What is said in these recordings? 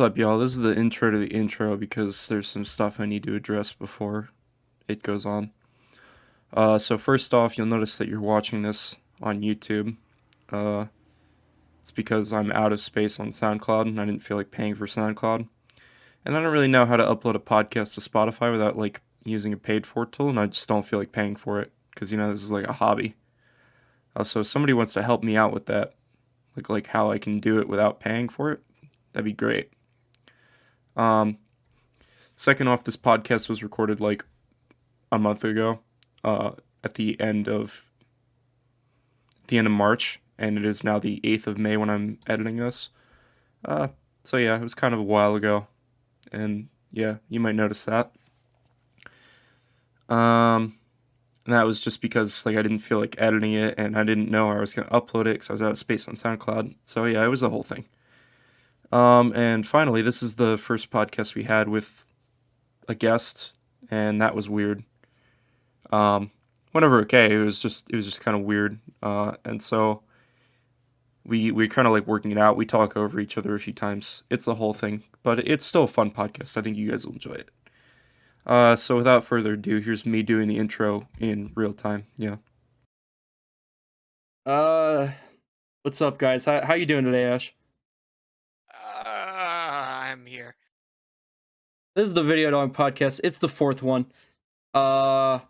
What's up, y'all? This is the intro to the intro because there's some stuff I need to address before it goes on. So first off, you'll notice that you're watching this on YouTube. Uh, it's because I'm out of space on SoundCloud and I didn't feel like paying for SoundCloud. And I don't really know how to upload a podcast to Spotify without like using a paid for tool, and I just don't feel like paying for it because this is like a hobby. So if somebody wants to help me out with that, like how I can do it without paying for it, that'd be great. Um, Second off, this podcast was recorded like a month ago, at the end of March, and it is now the 8th of May when I'm editing this. So yeah, it was kind of a while ago, and yeah, you might notice that. And that was just because like I didn't feel like editing it, and I didn't know I was gonna upload it because I was out of space on SoundCloud. So yeah, it was the whole thing. And finally, this is the first podcast we had with a guest, and that was weird. Whenever okay, it was just kind of weird. And so we kind of like working it out. We talk over each other a few times. It's the whole thing, but it's still a fun podcast. I think you guys will enjoy it. So without further ado, here's me doing the intro in real time. Yeah. What's up, guys? How you doing today, Ash? I'm here. This is the Video Dog Podcast. It's the fourth one. It's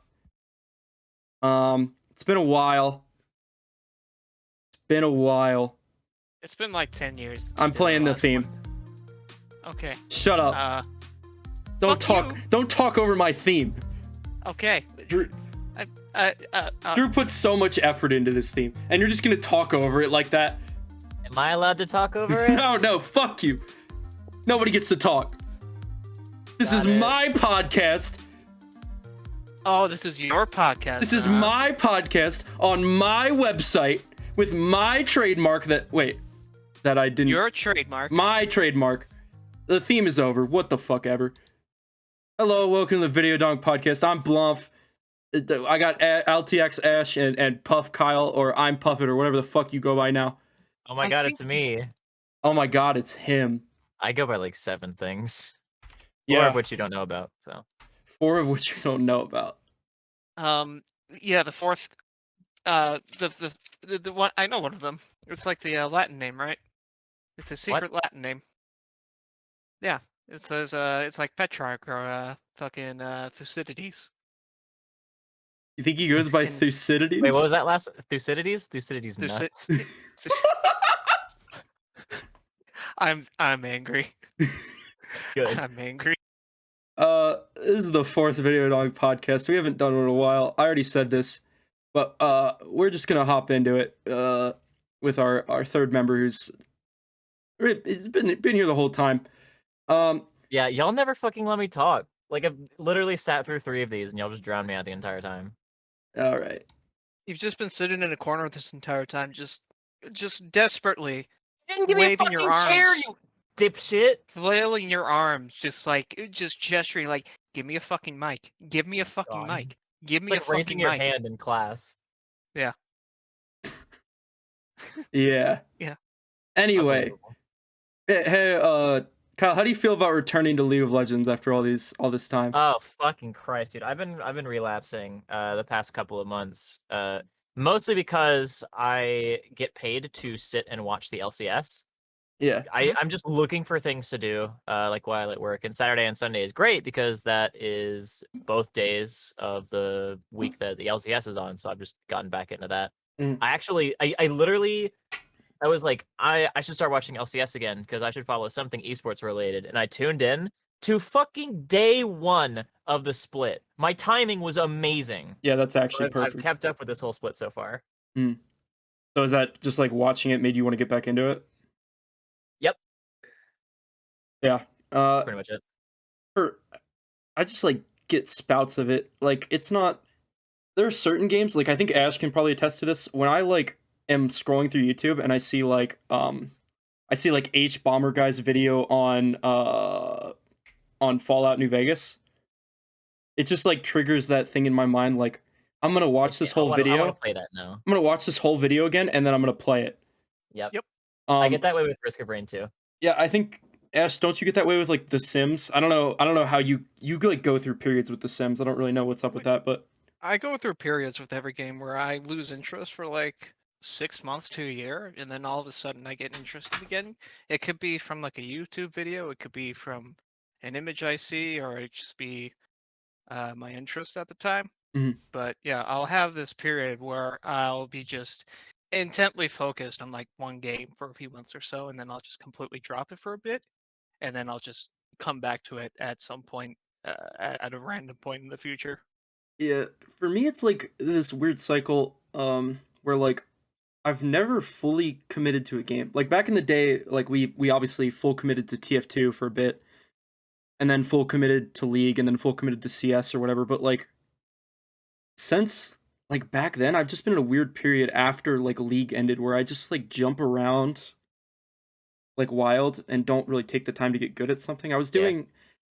been a while. It's been like 10 years. I'm playing the theme. Okay. Shut up. Fuck you. Don't talk over my theme. Okay. Drew puts so much effort into this theme, and you're just gonna talk over it like that? Am I allowed to talk over it? No, fuck you. Nobody gets to talk. This is my podcast. Oh, this is your podcast. This is my podcast on my website with my trademark that I didn't. Your trademark. My trademark. The theme is over. What the fuck ever. Hello, welcome to the Video Dog Podcast. I'm Blumph. I got LTX Ash and Puff Kyle, or I'm Puffet, or whatever the fuck you go by now. Oh my god, it's me. Oh my god, it's him. I go by like 7 things. Yeah. 4 of which you don't know about, so. 4 of which you don't know about. Yeah, the fourth, the one, I know one of them. It's like the Latin name, right? It's a secret Latin name. Yeah, it says, it's like Petrarch or, fucking, Thucydides. You think he goes by Thucydides? Wait, what was that last? Thucydides? Thucydides nuts. I'm angry. Good. I'm angry. This is the 4th Video Dog Podcast. We haven't done it in a while. I already said this, but we're just gonna hop into it with our third member who's been here the whole time. Yeah, y'all never fucking let me talk. Like, I've literally sat through 3 of these, and y'all just drowned me out the entire time. All right. You've just been sitting in a corner this entire time, just desperately You didn't give me a waving your fucking chair, arms. you dipshit. flailing your arms, just gesturing, like, give me a fucking mic. Give me a fucking God. mic. Give It's me like a fucking raising your mic. hand in class. Yeah. Yeah. Anyway, hey, Kyle, how do you feel about returning to League of Legends after all this time? Oh fucking Christ, dude! I've been relapsing the past couple of months. Mostly because I get paid to sit and watch the LCS. Yeah. I'm just looking for things to do, like while at work. And Saturday and Sunday is great because that is both days of the week that the LCS is on. So I've just gotten back into that. Mm. I literally, I was like, I should start watching LCS again because I should follow something esports related. And I tuned in to fucking day 1 of the split. My timing was amazing. Yeah, that's actually So perfect. I've kept up with this whole split so far. So is that just like watching it made you want to get back into it? Yep. Yeah. That's pretty much it. I just like get spouts of it. Like it's not. There are certain games, like I think Ash can probably attest to this. When I like am scrolling through YouTube and I see like H Bomber Guy's video on Fallout New Vegas, it just like triggers that thing in my mind. Like I'm gonna watch this whole video. I want to play that now. I'm gonna watch this whole video again, and then I'm gonna play it. Yep. Yep. I get that way with Risk of Rain too. Yeah, I think Ash, don't you get that way with like The Sims? I don't know how you like go through periods with The Sims. I don't really know what's up with that, but I go through periods with every game where I lose interest for like 6 months to a year, and then all of a sudden I get interested again. It could be from like a YouTube video, it could be from an image I see, or it just be my interest at the time. Mhm. But yeah, I'll have this period where I'll be just intently focused on like one game for a few months or so, and then I'll just completely drop it for a bit, and then I'll just come back to it at some point, at a random point in the future. yeah, for me it's like this weird cycle where like I've never fully committed to a game. Like back in the day, like we obviously full committed to TF2 for a bit, and then full committed to League, and then full committed to CS or whatever. But like since like back then, I've just been in a weird period after like League ended where I just like jump around like wild and don't really take the time to get good at something.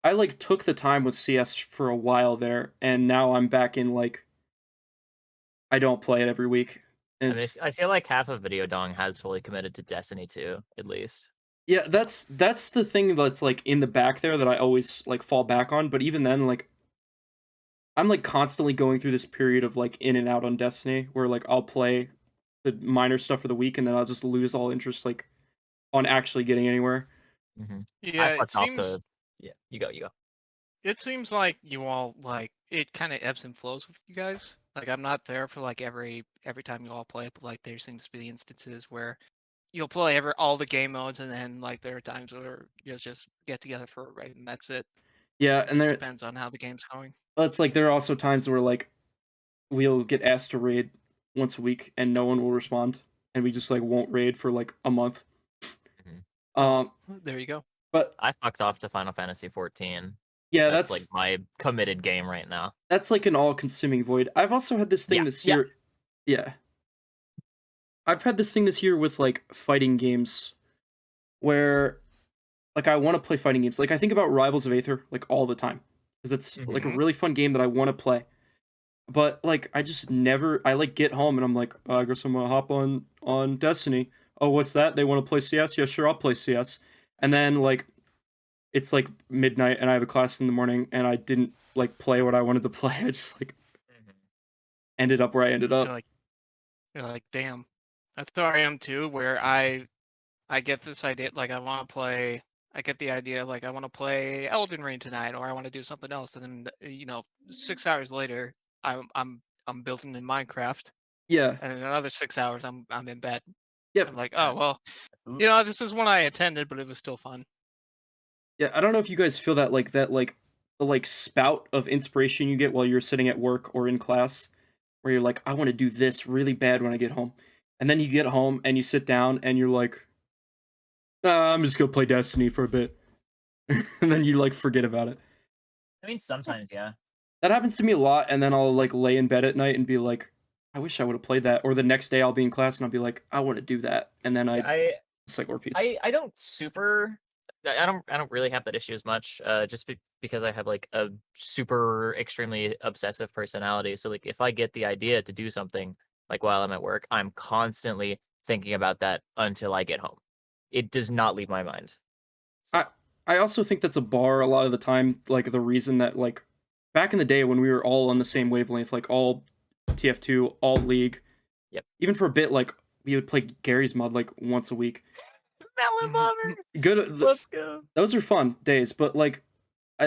I like took the time with CS for a while there, and now I'm back in like I don't play it every week. And I mean, it's I feel like half of Video Dong has fully committed to Destiny 2, at least. yeah, that's the thing that's like in the back there that I always like fall back on. But even then, like I'm like constantly going through this period of like in and out on Destiny where like I'll play the minor stuff for the week and then I'll just lose all interest like on actually getting anywhere. Mm-hmm. Yeah, I fucked off to. Yeah, you go. it seems like you all like it kind of ebbs and flows with you guys. Like I'm not there for like every time you all play, but like there seems to be instances where you'll play all the game modes, and then like there are times where you'll just get together for a raid, and that's it. Yeah, It and just there depends on how the game's going. it's like there are also times where like we'll get asked to raid once a week and no one will respond and we just like won't raid for like a month. Mhm. Um There you go. but I fucked off to Final Fantasy 14. yeah, That's like my committed game right now. that's like an all-consuming void. I've also had this thing Yeah, this yeah. year. Yeah. I've had this thing this year with like fighting games where like I want to play fighting games. Like I think about Rivals of Aether like all the time because it's like a Mhm. really fun game that I want to play. But like I just never I like get home and I'm like, I guess I'm gonna hop on Destiny. Oh, what's that? They want to play CS? Yeah, sure, I'll play CS. And then like it's like midnight and I have a class in the morning and I didn't like play what I wanted to play. I just like Mhm. ended up where I ended up. You're like you're like, damn. That's where I am too, where I get this idea like I want to play. I get the idea like I want to play Elden Ring tonight, or I want to do something else, and then 6 hours later, I'm building in Minecraft, Yeah. and in another 6 hours, I'm in bed. Yep. I'm like, oh well, Oops. this is one I attended, but it was still fun. Yeah, I don't know if you guys feel that like the like spout of inspiration you get while you're sitting at work or in class where you're like, I want to do this really bad when I get home. And then you get home and you sit down and you're like, I'm just gonna play Destiny for a bit. And then you like forget about it. I mean, sometimes, yeah. That happens to me a lot, and then I'll like lay in bed at night and be like, I wish I would have played that. Or the next day I'll be in class and I'll be like, I want to do that. And then I cycle repeats. I don't super. I don't really have that issue as much. Just because I have like a super extremely obsessive personality. So like if I get the idea to do something like while I'm at work, I'm constantly thinking about that until I get home. It does not leave my mind. I I also think that's a bar a lot of the time, like the reason that like back in the day when we were all on the same wavelength, like all TF2, all League, Yep. even for a bit, like we would play Gary's Mod like once a week. Melon Bomber. Good, Let's go. those are fun days, but like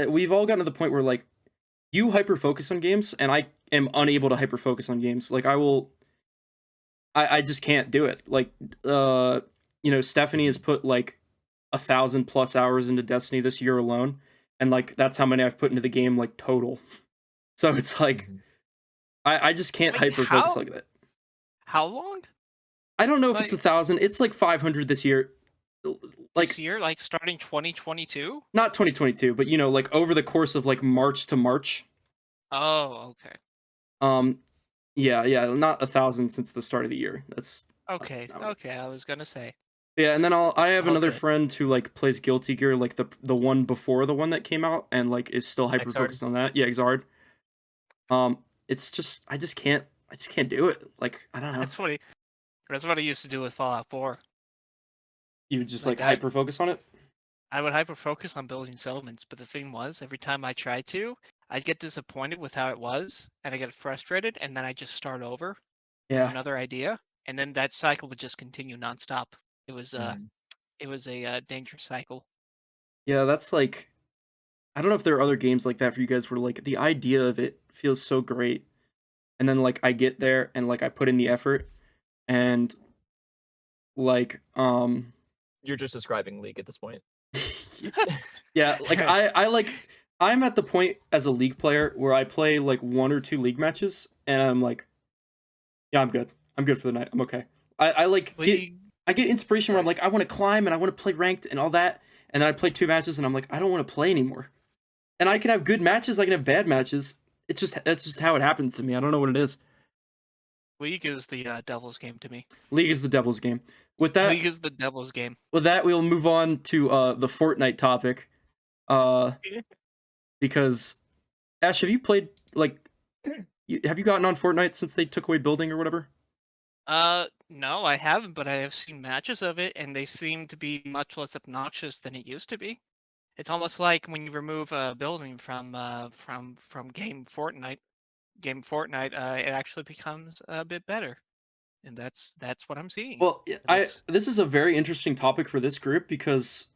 we've all gotten to the point where like you hyper focus on games, and I am unable to hyper focus on games. Like I just can't do it. Like Stephanie has put like 1,000+ hours into Destiny this year alone, and like that's how many I've put into the game like total. So it's like Mhm. I just can't Wait, hyper focus how? like that. How long? I don't know if it's Like 1,000. It's like 500 this year. Like this year, like starting 2022? not 2022, but like over the course of like March to March. Oh, okay. Um, yeah, not 1,000 since the start of the year. That's Okay, not okay. I was gonna say. yeah, and then I It's have all another good. friend who like plays Guilty Gear, like the one before the one that came out, and like is still hyper Xrd. focused on that. Yeah, Xrd. It's just I just can't do it. Like I don't know. That's what he. That's what I used to do with Fallout 4. You just like Like I, hyper focus on it. I would hyper focus on building settlements, but the thing was, every time I tried to, I'd get disappointed with how it was, and I get frustrated, and then I just start over with Yeah. another idea, and then that cycle would just continue nonstop. It was Mm. a dangerous cycle. Yeah, that's like I don't know if there are other games like that for you guys where like the idea of it feels so great, and then like I get there and like I put in the effort, and like You're just describing League at this point. yeah, like I like I'm at the point as a League player where I play like 1 or 2 League matches and I'm like, yeah, I'm good. I'm good for the night. I'm okay. I like League, get inspiration where I'm sorry. like I want to climb and I want to play ranked and all that, and then I play 2 matches and I'm like I don't want to play anymore. And I can have good matches, I can have bad matches. That's just how it happens to me. I don't know what it is. League is the devil's game to me. League is the devil's game. With League that, is the devil's game. we'll move on to the Fortnite topic. Because Ash, have you played like have you gotten on Fortnite since they took away building or whatever? No, I haven't, but I have seen matches of it, and they seem to be much less obnoxious than it used to be. It's almost like when you remove a building from game Fortnite, it actually becomes a bit better, and that's what I'm seeing. Well, And it's this is a very interesting topic for this group because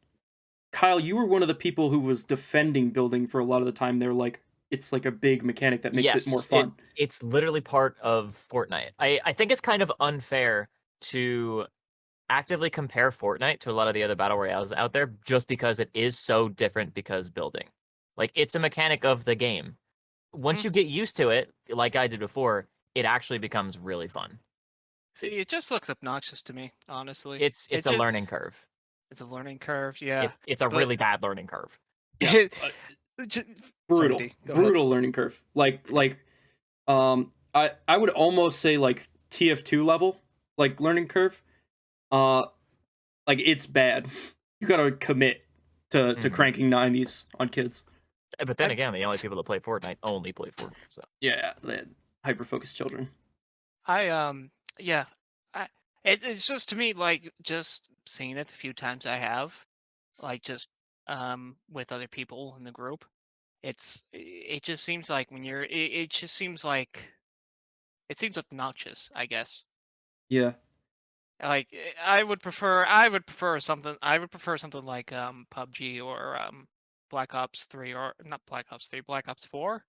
Kyle, you were one of the people who was defending building for a lot of the time. They're like, it's like a big mechanic that makes it more fun. It's literally part of Fortnite. I think it's kind of unfair to actively compare Fortnite to a lot of the other battle royales out there just because it is so different because building. Like, it's a mechanic of the game. Once you get used to it, like I did before, it actually becomes really fun. see, it just looks obnoxious to me, honestly. It's a just, learning curve. It's a learning curve, yeah. It's a but- really bad learning curve. Yeah, Ju- brutal, Sorry, D, go ahead. brutal learning curve. I would almost say like TF2 level, like learning curve. Like it's bad. You gotta commit to cranking 90s on kids. But then again, the only people that play Fortnite only play Fortnite. So Yeah, hyper focused children. Yeah, it's just to me like just seeing it the few times I have, like just with other people in the group. It just seems like when it just seems like it seems obnoxious, I guess. Yeah. Like I would prefer something like PUBG or Black Ops 3, or not Black Ops 3, Black Ops 4,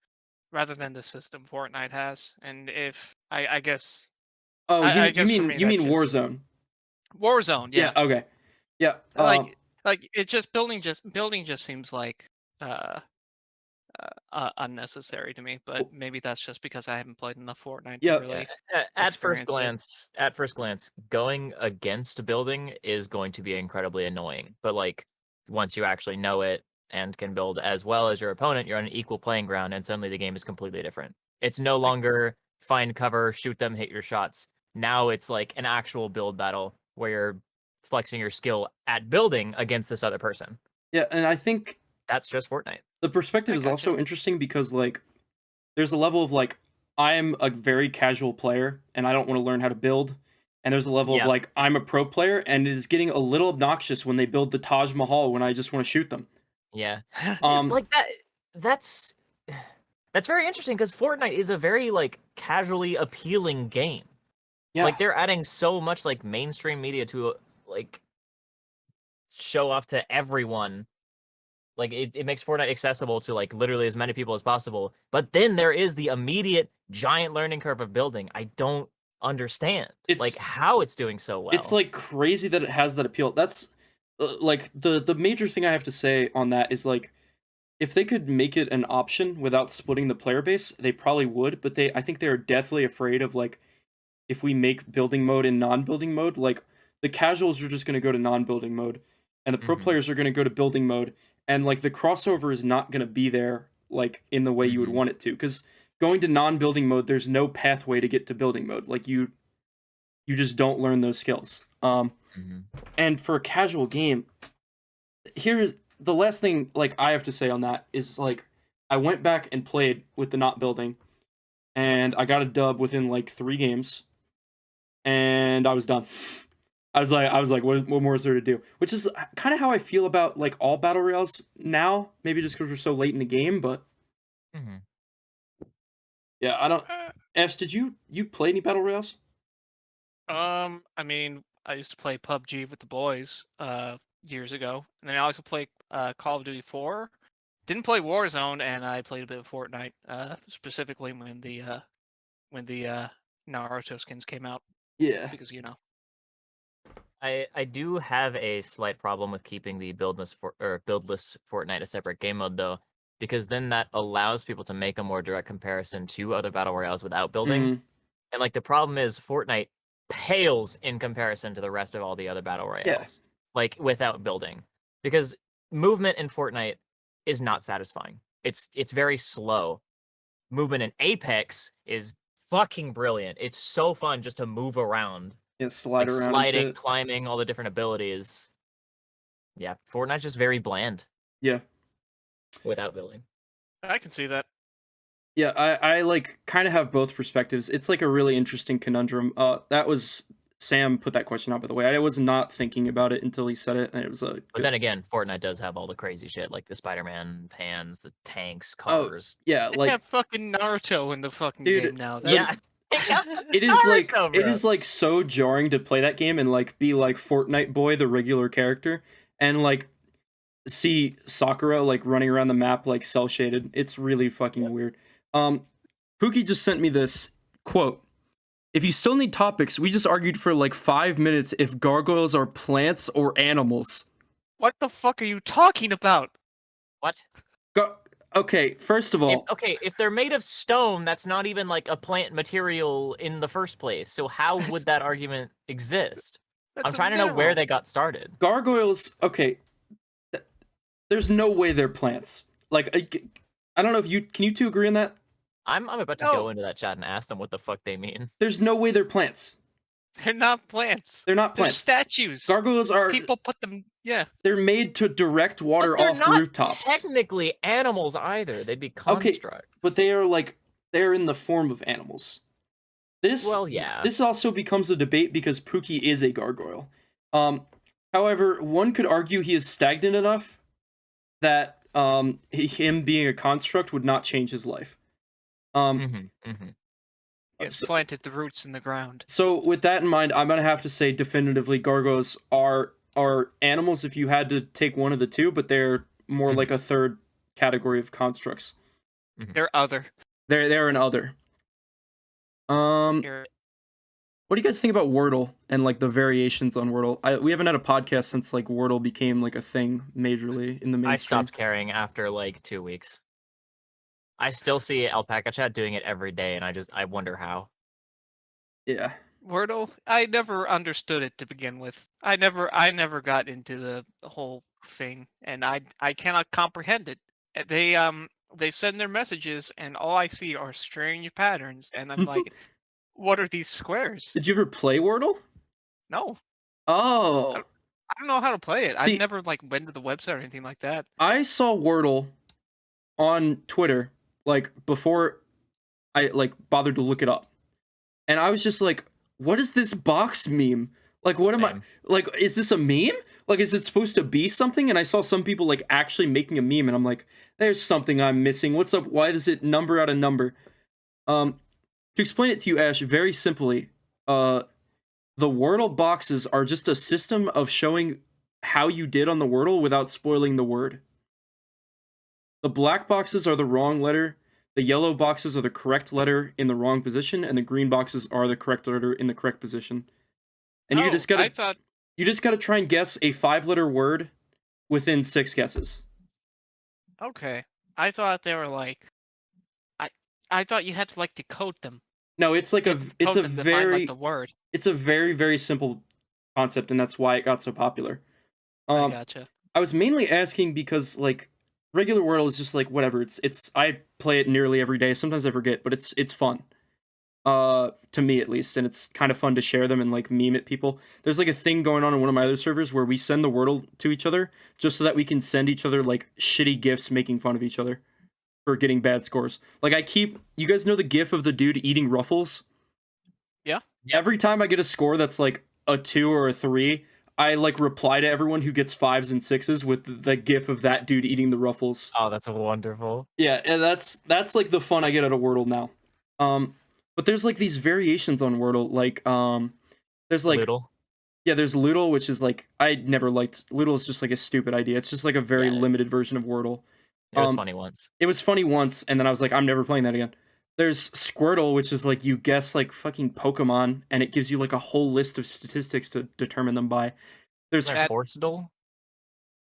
rather than the system Fortnite has. And if I guess Oh, I guess for me you mean that just Warzone? Warzone, yeah. Okay. Yeah. Like it just building just seems like unnecessary to me, but maybe that's just because I haven't played enough Fortnite to really at first experience glance, going against building is going to be incredibly annoying. But like once you actually know it and can build as well as your opponent, you're on an equal playing ground, and suddenly the game is completely different. It's no longer find cover, shoot them, hit your shots. Now it's like an actual build battle where you're flexing your skill at building against this other person. Yeah, and I think that's just Fortnite. The perspective is also interesting because like there's a level of like I'm a very casual player and I don't want to learn how to build, and there's a level of like I'm a pro player and it is getting a little obnoxious when they build the Taj Mahal when I just want to shoot them. Yeah. Like that's very interesting because Fortnite is a very like casually appealing game. Yeah. Like they're adding so much like mainstream media to like show off to everyone. Like it makes Fortnite accessible to like literally as many people as possible. But then there is the immediate giant learning curve of building. I don't understand like how it's doing so well. It's like crazy that it has that appeal. That's like the major thing I have to say on that is like if they could make it an option without splitting the player base, they probably would, but I think they're deathly afraid of like if we make building mode and non-building mode, like the casuals are just going to go to non-building mode and the pro players are going to go to building mode, and like the crossover is not going to be there like in the way you would want it to, cuz going to non-building mode there's no pathway to get to building mode. Like you just don't learn those skills. And for a casual game, here's the last thing like I have to say on that is like I went back and played with the not building and I got a dub within like 3 games and I was done. I was like, what more is there to do? Which is kind of how I feel about like all battle royales now. Maybe just because we're so late in the game, but Mhm. yeah, I don't. Uh, Ash, did you play any battle royales? I mean, I used to play PUBG with the boys years ago, and then I also played Call of Duty 4. Didn't play Warzone, and I played a bit of Fortnite, specifically when the Naruto skins came out, Yeah. because I do have a slight problem with keeping the buildless Fortnite a separate game mode though, because then that allows people to make a more direct comparison to other battle royales without building. Mhm. And like the problem is Fortnite pales in comparison to the rest of all the other battle royales, like without building, because movement in Fortnite is not satisfying. It's very slow. Movement in Apex is fucking brilliant. It's so fun just to move around, Yeah, slide like around and sliding, shit. climbing, all the different abilities. Yeah, Fortnite's just very bland Yeah. without building. I can see that. Yeah, I like kind of have both perspectives. It's like a really interesting conundrum. That was Sam put that question out, by the way. I was not thinking about it until he said it, and it was a But good. then again, Fortnite does have all the crazy shit like the Spider-Man hands, the tanks, Oh, cars. yeah, They like have fucking Naruto in the fucking dude, game now. Yeah. it is like Naruto, it bro. is like so jarring to play that game and like be like Fortnite boy, the regular character, and like see Sakura like running around the map like cell shaded. It's really fucking weird. Pookie just sent me this quote. If you still need topics, we just argued for like 5 minutes if gargoyles are plants or animals. What the fuck are you talking about? What? Okay, first of all, If they're made of stone, that's not even like a plant material in the first place. So how would that argument exist? That's I'm a trying to know where mineral. they got started. gargoyles, okay, there's no way they're plants. Like, I don't know if can you two agree on that? I'm about to No. go into that chat and ask them what the fuck they mean. There's no way they're plants. They're not plants. They're not They're plants. statues. Gargoyles are, People put them. Yeah. they're made to direct water But they're off not rooftops. technically animals either. They'd be constructs. But they are like, they're in the form of animals. Well, yeah. This also becomes a debate because Pookie is a gargoyle. However, one could argue he is stagnant enough that him being a construct would not change his life. It planted the roots in the ground. So with that in mind, I'm gonna have to say definitively gargoyles are animals if you had to take one of the two, but they're more like a third category of constructs. They're other. They're an other. Here. What do you guys think about Wordle and like the variations on Wordle? We haven't had a podcast since like Wordle became like a thing majorly in the mainstream. I stopped caring after like 2 weeks. I still see Alpaca Chat doing it every day, and I wonder how. Yeah. Wordle, I never understood it to begin with. I never got into the whole thing, and I cannot comprehend it. They send their messages, and all I see are strange patterns, and I'm like, what are these squares? Did you ever play Wordle? No. Oh. I don't know how to play it. See, I never like went to the website or anything like that. I saw Wordle on Twitter like before I like bothered to look it up. And I was just like, what is this box meme? Like what am I like, is this a meme? Like is it supposed to be something? And I saw some people like actually making a meme and I'm like, there's something I'm missing. What's up? Why does it number out a number? To explain it to you, Ash, very simply, the Wordle boxes are just a system of showing how you did on the Wordle without spoiling the word. The black boxes are the wrong letter, the yellow boxes are the correct letter in the wrong position, and the green boxes are the correct letter in the correct position. And you just gotta try and guess a 5-letter word within 6 guesses. Okay. I thought they were like, I thought you had to like decode them. No, it's like it's a very the word. It's a very, very simple concept, and that's why it got so popular. I gotcha. I was mainly asking because like regular Wordle is just like whatever. It's I play it nearly every day. Sometimes I forget, but it's fun. To me at least, and it's kind of fun to share them and like meme at people. There's like a thing going on in one of my other servers where we send the Wordle to each other just so that we can send each other like shitty gifs making fun of each other for getting bad scores. Like you guys know the gif of the dude eating Ruffles? Yeah. Every time I get a score that's like a 2 or a 3, I like reply to everyone who gets 5s and 6s with the gif of that dude eating the Ruffles. Oh, that's wonderful. Yeah, and that's like the fun I get out of Wordle now. But there's like these variations on Wordle, like there's like Loodle. yeah, there's Loodle, which is like I never liked Loodle. Is just like a stupid idea. It's just like a very Yeah. limited version of Wordle. It was funny once. It was funny once, and then I was like, I'm never playing that again. There's Squirtle, which is like you guess like fucking Pokemon, and it gives you like a whole list of statistics to determine them by. There's Is there Horsedal?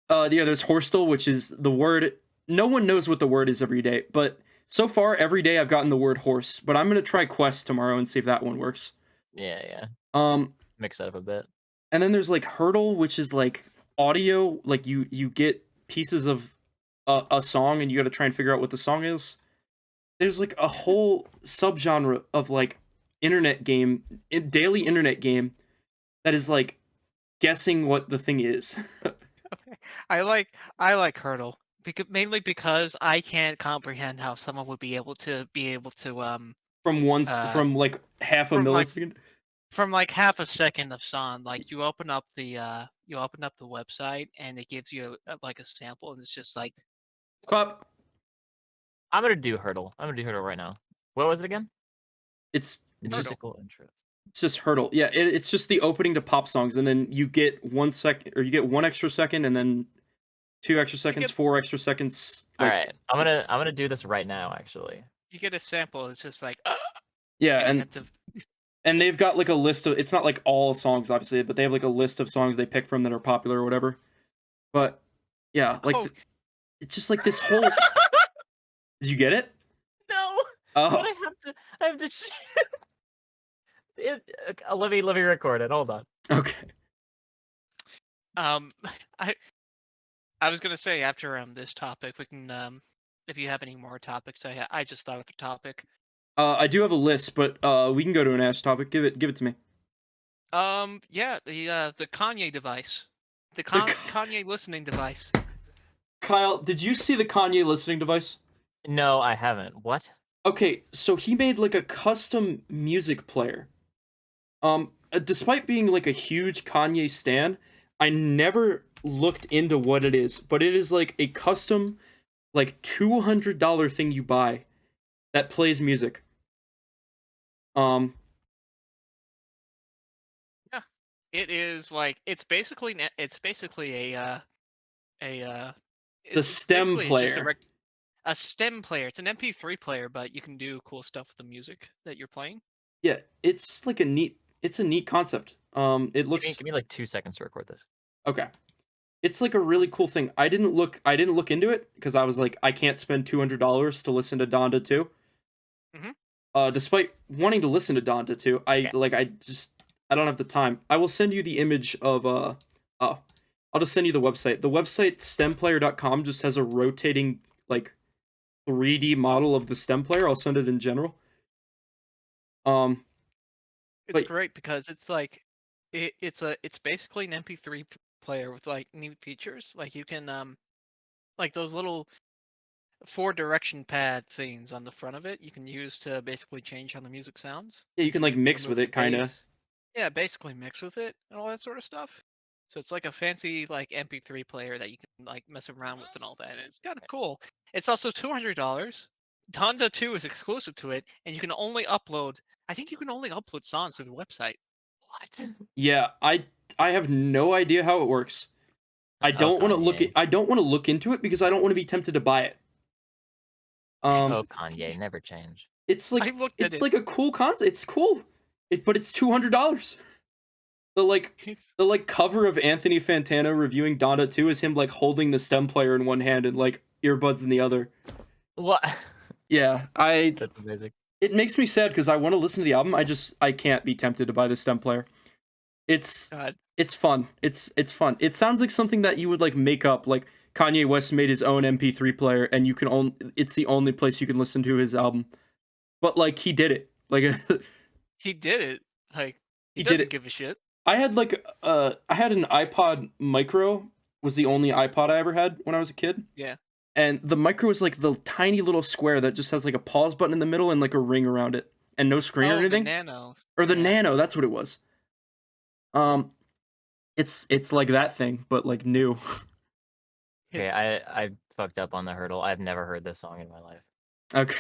yeah, there's Horstel, which is the word. No one knows what the word is every day, but so far every day I've gotten the word horse. But I'm gonna try Quest tomorrow and see if that one works. Yeah. Mix that up a bit. And then there's like Hurdle, which is like audio, like you get pieces of a song and you got to try and figure out what the song is. There's like a whole subgenre of like daily internet game that is like guessing what the thing is. I like Hurdle mainly because I can't comprehend how someone would be able to from like half a from, like, millisecond. from like half a second of song. Like you open up the website and it gives you like a sample, and it's just like Pop. I'm gonna do Hurdle. Right now. What was it again? It's just Musical interest. it's just Hurdle. Yeah, it's just the opening to pop songs, and then you get 1 second, or you get 1 extra second, and then 2 extra seconds, 4 extra seconds. Like, All right, I'm gonna do this right now. Actually, you get a sample. It's just like yeah, and you and have to- and they've got like a list of. It's not like all songs, obviously, but they have like a list of songs they pick from that are popular or whatever. But yeah, like Oh. it's just like this whole. Did you get it? no. Oh, But I have to. Let me record it. Hold on. okay. I was gonna say after this topic we can if you have any more topics. I just thought of the topic. I do have a list, but we can go to an Ash topic. Give it to me. Yeah, the Kanye device, the Kanye listening device. Kyle, did you see the Kanye listening device? No, I haven't. What? Okay, so he made like a custom music player. Despite being like a huge Kanye stan, I never looked into what it is, but it is like a custom, like $200 thing you buy that plays music. Yeah, it is like it's basically a The it's stem basically just player. a stem player. It's an MP3 player, but you can do cool stuff with the music that you're playing. Yeah, it's like a neat concept. It looks Give me like 2 seconds to record this. okay. It's like a really cool thing. I didn't look into it because I was like, I can't spend $200 to listen to Donda 2. Despite wanting to listen to Donda 2, I don't have the time. I will send you the image of I'll just send you the website. The website stemplayer.com just has a rotating like 3D model of the stem player. I'll send it in general. It's great because it's like it's basically an MP3 player with like neat features. Like you can like those little 4-direction pad things on the front of it. You can use to basically change how the music sounds. Yeah, you can like mix Remove with the it, kind of. bass. Yeah, basically mix with it and all that sort of stuff. So it's like a fancy like MP3 player that you can like mess around with and all that. And it's kind of cool. It's also $200. Donda 2 is exclusive to it, and you can only upload. I think you can only upload songs to the website. What? Yeah, I have no idea how it works. I don't want to look. I don't want to look into it because I don't want to be tempted to buy it. Oh, Kanye, never change. It's like I looked at it's it. like a cool concept. It's cool, but it's $200. The like cover of Anthony Fantano reviewing Donda 2 is him like holding the stem player in one hand and like earbuds in the other. What? Yeah, That's amazing. It makes me sad because I want to listen to the album. I can't be tempted to buy the stem player. It's God. It's fun. It's fun. It sounds like something that you would like make up. Like Kanye West made his own MP3 player, and you can it's the only place you can listen to his album. But like he did it. Like He did it. Like he did doesn't it. give a shit. I had like I had an iPod Micro. Was the only iPod I ever had when I was a kid. Yeah. And the Micro is like the tiny little square that just has like a pause button in the middle and like a ring around it, and no screen or anything. The Nano. Or the Nano. That's what it was. Um, it's like that thing, but like new. Okay, I fucked up on the hurdle. I've never heard this song in my life. Okay,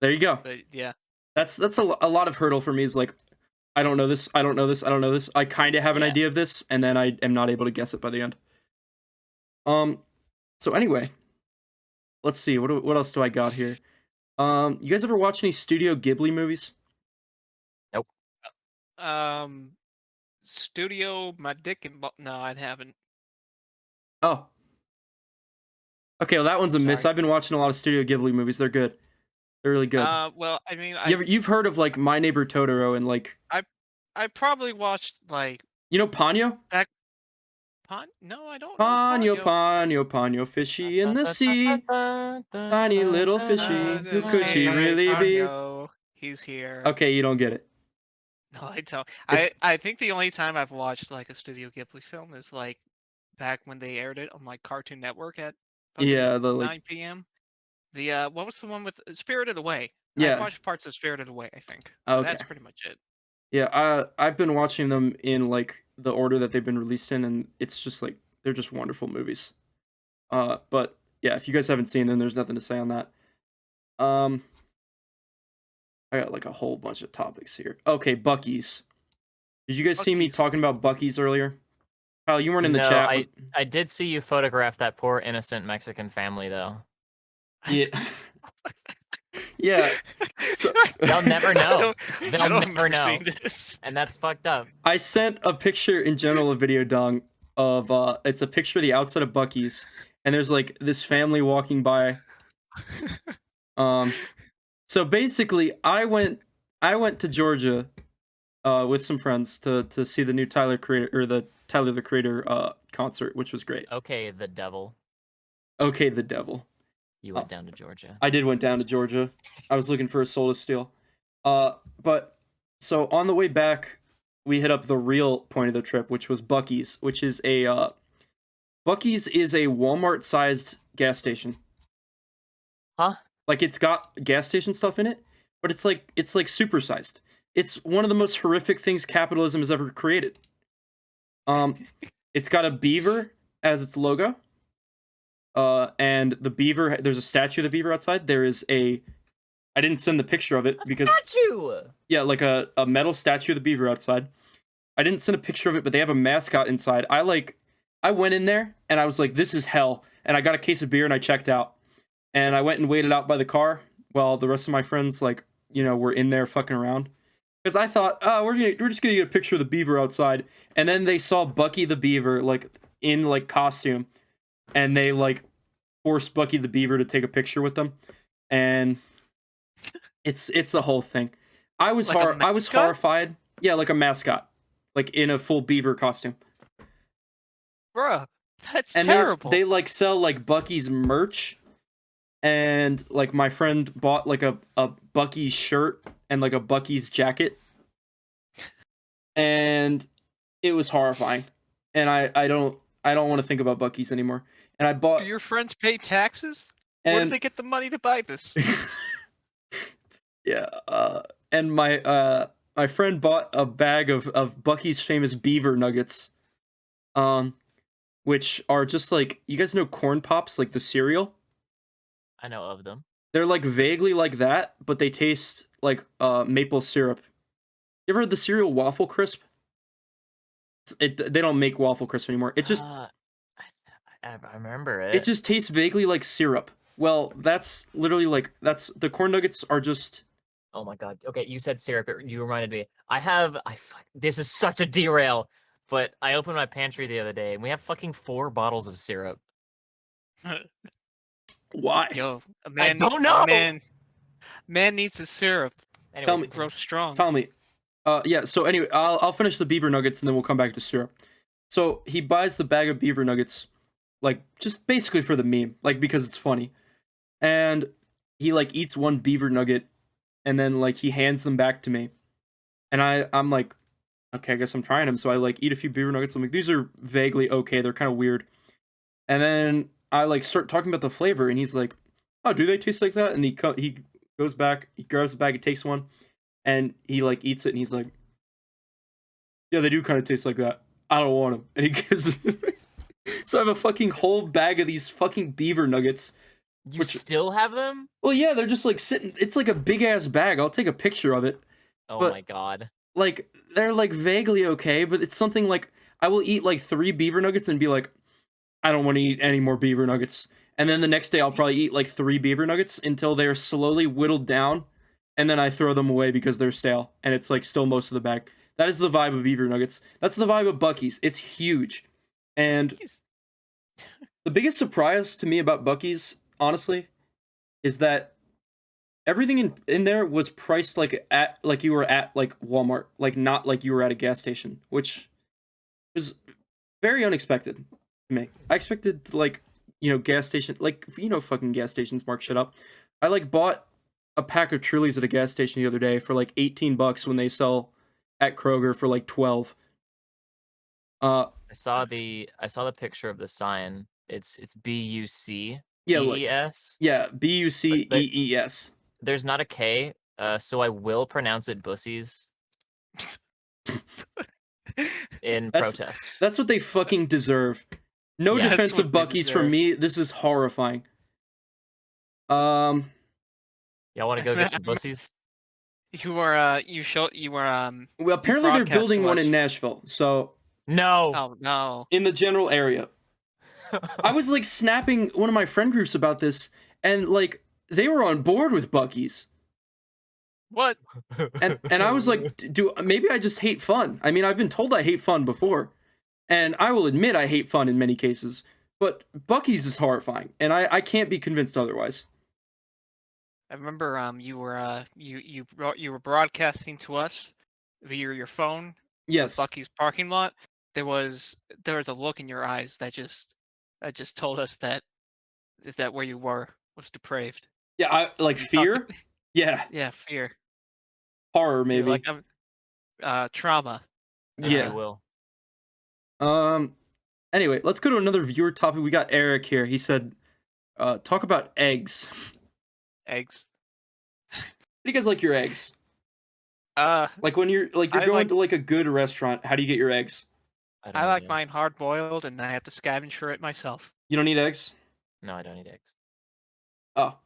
there you go. But yeah, That's a lot of hurdle for me. Is like I don't know this. I don't know this. I don't know this. I kind of have an Yeah. idea of this, and then I am not able to guess it by the end. So anyway, let's see. What else do I got here? You guys ever watch any Studio Ghibli movies? Nope. Studio, my dick and no, I haven't. Oh. Okay, well that one's a miss. Sorry. I've been watching a lot of Studio Ghibli movies. They're good. They're really good. Well, I mean, You've heard of like My Neighbor Totoro and like I probably watched like Ponyo? No, I don't know Ponyo, Ponyo. Ponyo, Ponyo, fishy in the sea. Tiny little fishy. Who could she Hey, really be? Ponyo, he's here. Okay, you don't get it. No, I don't. It's- I think the only time I've watched like a Studio Ghibli film is like back when they aired it on like Cartoon Network at fucking Yeah, the 9 p.m. The what was the one with Spirited Away? Yeah. I watched parts of Spirited Away, I think. Okay. That's pretty much it. Yeah, I've been watching them in like the order that they've been released in, and it's just like they're just wonderful movies. But yeah, if you guys haven't seen them, there's nothing to say on that. I got like a whole bunch of topics here. Okay, Buc-ee's. Did you guys see me Buc-ee's. talking about Buc-ee's earlier? Kyle, you weren't in the No, chat. I did see you photograph that poor innocent Mexican family though. Yeah. Yeah. So, They'll never know. I They'll don't never remember know. seeing this. And that's fucked up. I sent a picture in general of Video Dong of it's a picture of the outside of Buc-ee's, and there's like this family walking by. So basically I went to Georgia with some friends to see the new Tyler the Creator concert, which was great. Okay, the devil. Okay, the devil. You went down to Georgia. I went down to Georgia. I was looking for a soul to steal. But so on the way back, we hit up the real point of the trip, which was Buc-ee's, which is Buc-ee's is a Walmart-sized gas station. Huh? Like it's got gas station stuff in it, but it's like supersized. It's one of the most horrific things capitalism has ever created. It's got a beaver as its logo. And the beaver, there's a statue of the beaver outside. There is I didn't send the picture of it because statue. Yeah, like a metal statue of the beaver outside. I didn't send a picture of it, but they have a mascot inside. I went in there and I was like, this is hell. And I got a case of beer and I checked out. And I went and waited out by the car while the rest of my friends were in there fucking around. Because I thought, we're just gonna get a picture of the beaver outside. And then they saw Bucky the beaver like in like costume, and they like forced Bucky the beaver to take a picture with them, and it's a whole thing. I was horrified. Yeah, like a mascot, like in a full beaver costume. Bruh, that's And terrible. they like sell like Bucky's merch, and like my friend bought like a Bucky shirt and like a Bucky's jacket, and it was horrifying. And I don't want to think about Bucky's anymore. And I bought. Do your friends pay taxes? Where do they get the money to buy this? Yeah, and my friend bought a bag of Bucky's famous beaver nuggets, which are just like, you guys know Corn Pops, like the cereal? I know of them. They're like vaguely like that, but they taste like maple syrup. You ever heard the cereal Waffle Crisp? They don't make Waffle Crisp anymore. It just I remember it. it just tastes vaguely like syrup. Well, that's literally like the corn nuggets are just. Oh my god. Okay, you said syrup. You reminded me. This is such a derail, but I opened my pantry the other day and we have fucking 4 bottles of syrup. Why? Yo, a man, I don't know. Man needs his syrup. Anyways, Tell me. Grow strong. Tell me. Yeah, so anyway, I'll finish the beaver nuggets and then we'll come back to syrup. So he buys the bag of beaver nuggets, like, just basically for the meme, like, because it's funny. And he, like, eats one beaver nugget, and then, like, he hands them back to me. And I'm like, okay, I guess I'm trying them. So I, like, eat a few beaver nuggets. I'm like, these are vaguely okay. They're kind of weird. And then I, like, start talking about the flavor, and he's like, oh, do they taste like that? And he goes back, he grabs the bag, he takes one, and he, like, eats it, and he's like, Yeah, they do kind of taste like that. I don't want them. And he gives. So I have a fucking whole bag of these fucking beaver nuggets. You still have them? Well, yeah, they're just like sitting. It's like a big ass bag. I'll take a picture of it. Oh But- my god. Like they're like vaguely okay, but it's something like I will eat like 3 beaver nuggets and be like, I don't want to eat any more beaver nuggets. And then the next day I'll probably eat like 3 beaver nuggets until they're slowly whittled down, and then I throw them away because they're stale, and it's like still most of the bag. That is the vibe of beaver nuggets. That's the vibe of Buc-ee's. It's huge. And the biggest surprise to me about Buc-ee's, honestly, is that everything in there was priced like you were at like Walmart, like not like you were at a gas station, which was very unexpected to me. I expected like, gas station, like, fucking gas stations mark shit up. I like bought a pack of Trulies at a gas station the other day for like $18 when they sell at Kroger for like 12. I saw the picture of the sign. It's BUCEES. Yeah, like, yeah, BUCEES. There's not a K, so I will pronounce it bussies in protest. That's what they fucking deserve. No Yeah, defense of Buc-ee's from me. This is horrifying. Y'all want to go get some bussies? You were Well, apparently they're broadcast building to one us. in Nashville. So No. Oh no. in the general area. I was like snapping one of my friend groups about this, and like they were on board with Buc-ee's. What? And I was like, maybe I just hate fun. I mean, I've been told I hate fun before, and I will admit I hate fun in many cases. But Buc-ee's is horrifying, and I can't be convinced otherwise. I remember you were broadcasting to us via your phone. Yes. Buc-ee's parking lot. There was a look in your eyes that just told us that where you were was depraved. Yeah, I like fear. Yeah, Yeah, fear. horror You're maybe. like trauma. Yeah. I will. Anyway, let's go to another viewer topic. We got Eric here. He said, talk about eggs. Eggs. How do you guys like your eggs? Like when you're I going like- to like a good restaurant, how do you get your eggs? I like mine hard boiled, and I have to scavenge for it myself. You don't need eggs? No, I don't eat eggs. Oh.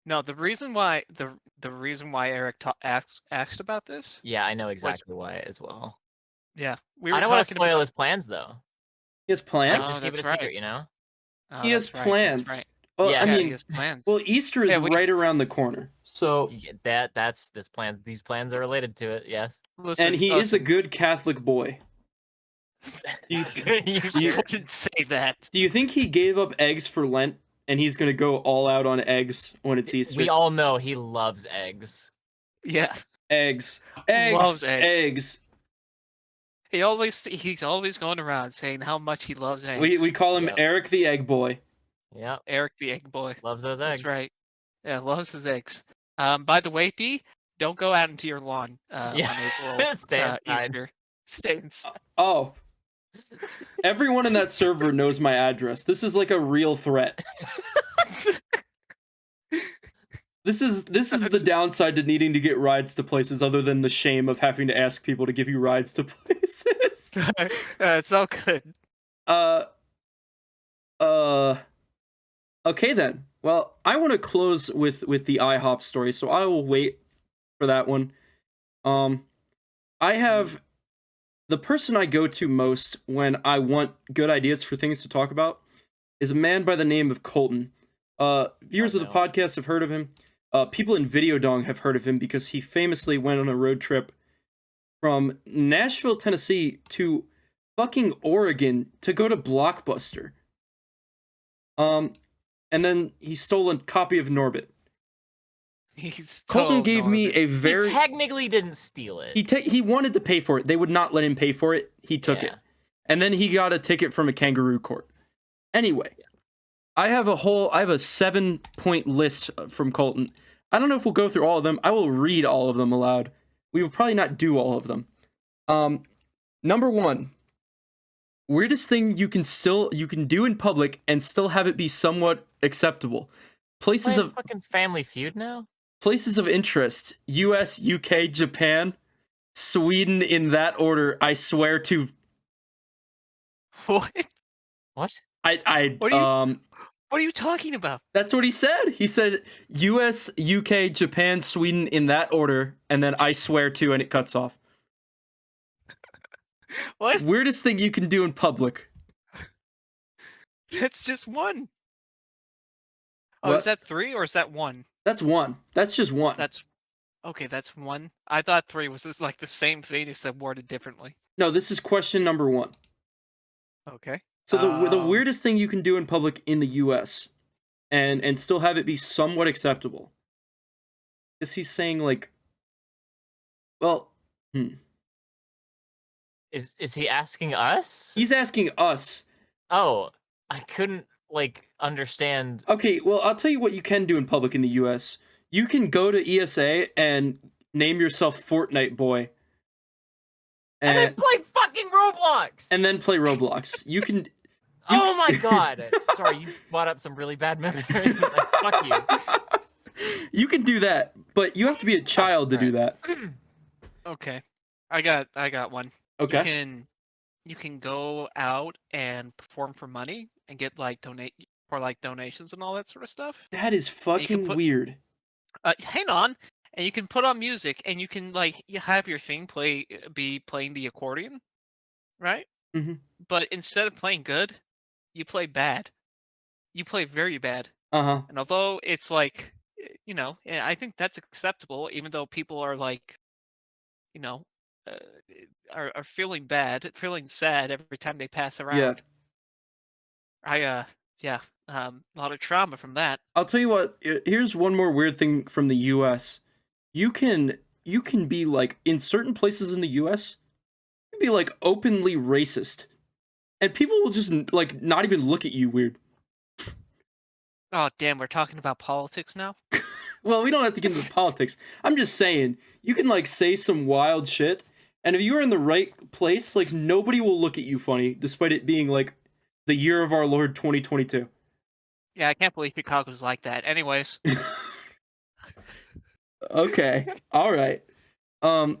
No, the reason why the reason why Eric asked about this. Yeah, I know exactly why as well. Yeah, we were I don't want to talking spoil about. his plans though. He has Like, plans? just keep that's it a right. secret, you know? Oh, He has that's right, plans. That's right. Well, Yeah, I Yeah, mean, he has plans. well, Easter is Yeah, right around the corner. So, That's this plan. These plans are related to it. Yes. Listen, and he is a good Catholic boy. You You sure? didn't say that. Do you think he gave up eggs for Lent and he's going to go all out on eggs when it's Easter? We all know he loves eggs. Yeah, Eggs. Loves eggs. Eggs. he's always going around saying how much he loves eggs. We call him Yep. Eric the Egg Boy. Yep. Eric the Egg Boy. Loves those eggs. That's right. Yeah, loves his eggs. By the way, D, don't go out into your lawn Yeah. on April Stay inside. Easter. Stay inside. Oh. Everyone in that server knows my address. This is like a real threat. This is the downside to needing to get rides to places other than the shame of having to ask people to give you rides to places. It's all good. Okay then. Well, I want to close with the IHOP story, so I will wait for that one. I have the person I go to most when I want good ideas for things to talk about is a man by the name of Colton. Viewers of the podcast have heard of him. People in Videodong have heard of him because he famously went on a road trip from Nashville, Tennessee to fucking Oregon to go to Blockbuster. And then he stole a copy of Norbit. Colton gave me a very... He technically didn't steal it. He wanted to pay for it. They would not let him pay for it. He took it. And then he got a ticket from a kangaroo court. Anyway, I have a 7-point list from Colton. I don't know if we'll go through all of them. I will read all of them aloud. We will probably not do all of them. Number 1. Weirdest thing you can do in public and still have it be somewhat acceptable. Places Playing of fucking Family Feud now? Places of interest: US, UK, Japan. Sweden in that order. I swear to. What? What? What are you talking about? That's what he said. He said U.S., UK, Japan, Sweden in that order, and then I swear to, and it cuts off. What? Weirdest thing you can do in public. That's just one. Oh, What? is that 3 or is that 1? That's one. That's just one. That's okay. That's 1. I thought 3 was just like the same thing, except worded differently. No, this is question number 1. Okay. So the weirdest thing you can do in public in the U.S. and still have it be somewhat acceptable is he's saying like, well, Is he asking us? he's asking us. Oh, I couldn't understand. Okay, well, I'll tell you what you can do in public in the U.S. You can go to ESA and name yourself Fortnite Boy. And then play fucking Roblox! And then play Roblox. You can... Oh my god! Sorry, you brought up some really bad memories. Fuck you. You can do that, but you have to be a child to do that. Okay. I got one. Okay. You can go out and perform for money and get donations and all that sort of stuff. That is fucking weird. Hang on. And you can put on music and you can you have your thing be playing the accordion, right? Mm-hmm. But instead of playing good, you play bad. You play very bad. Uh-huh. And although it's I think that's acceptable, even though people are are feeling bad, feeling sad every time they pass around. Yeah. A lot of trauma from that. I'll tell you what, here's one more weird thing from the US. You can be in certain places in the US, you can be openly racist. And people will just not even look at you weird. Oh damn, we're talking about politics now? Well, we don't have to get into politics. I'm just saying, you can say some wild shit, and if you're in the right place, nobody will look at you funny, despite it being the year of our Lord 2022. Yeah, I can't believe Chicago's like that. Anyways. Okay. All right. The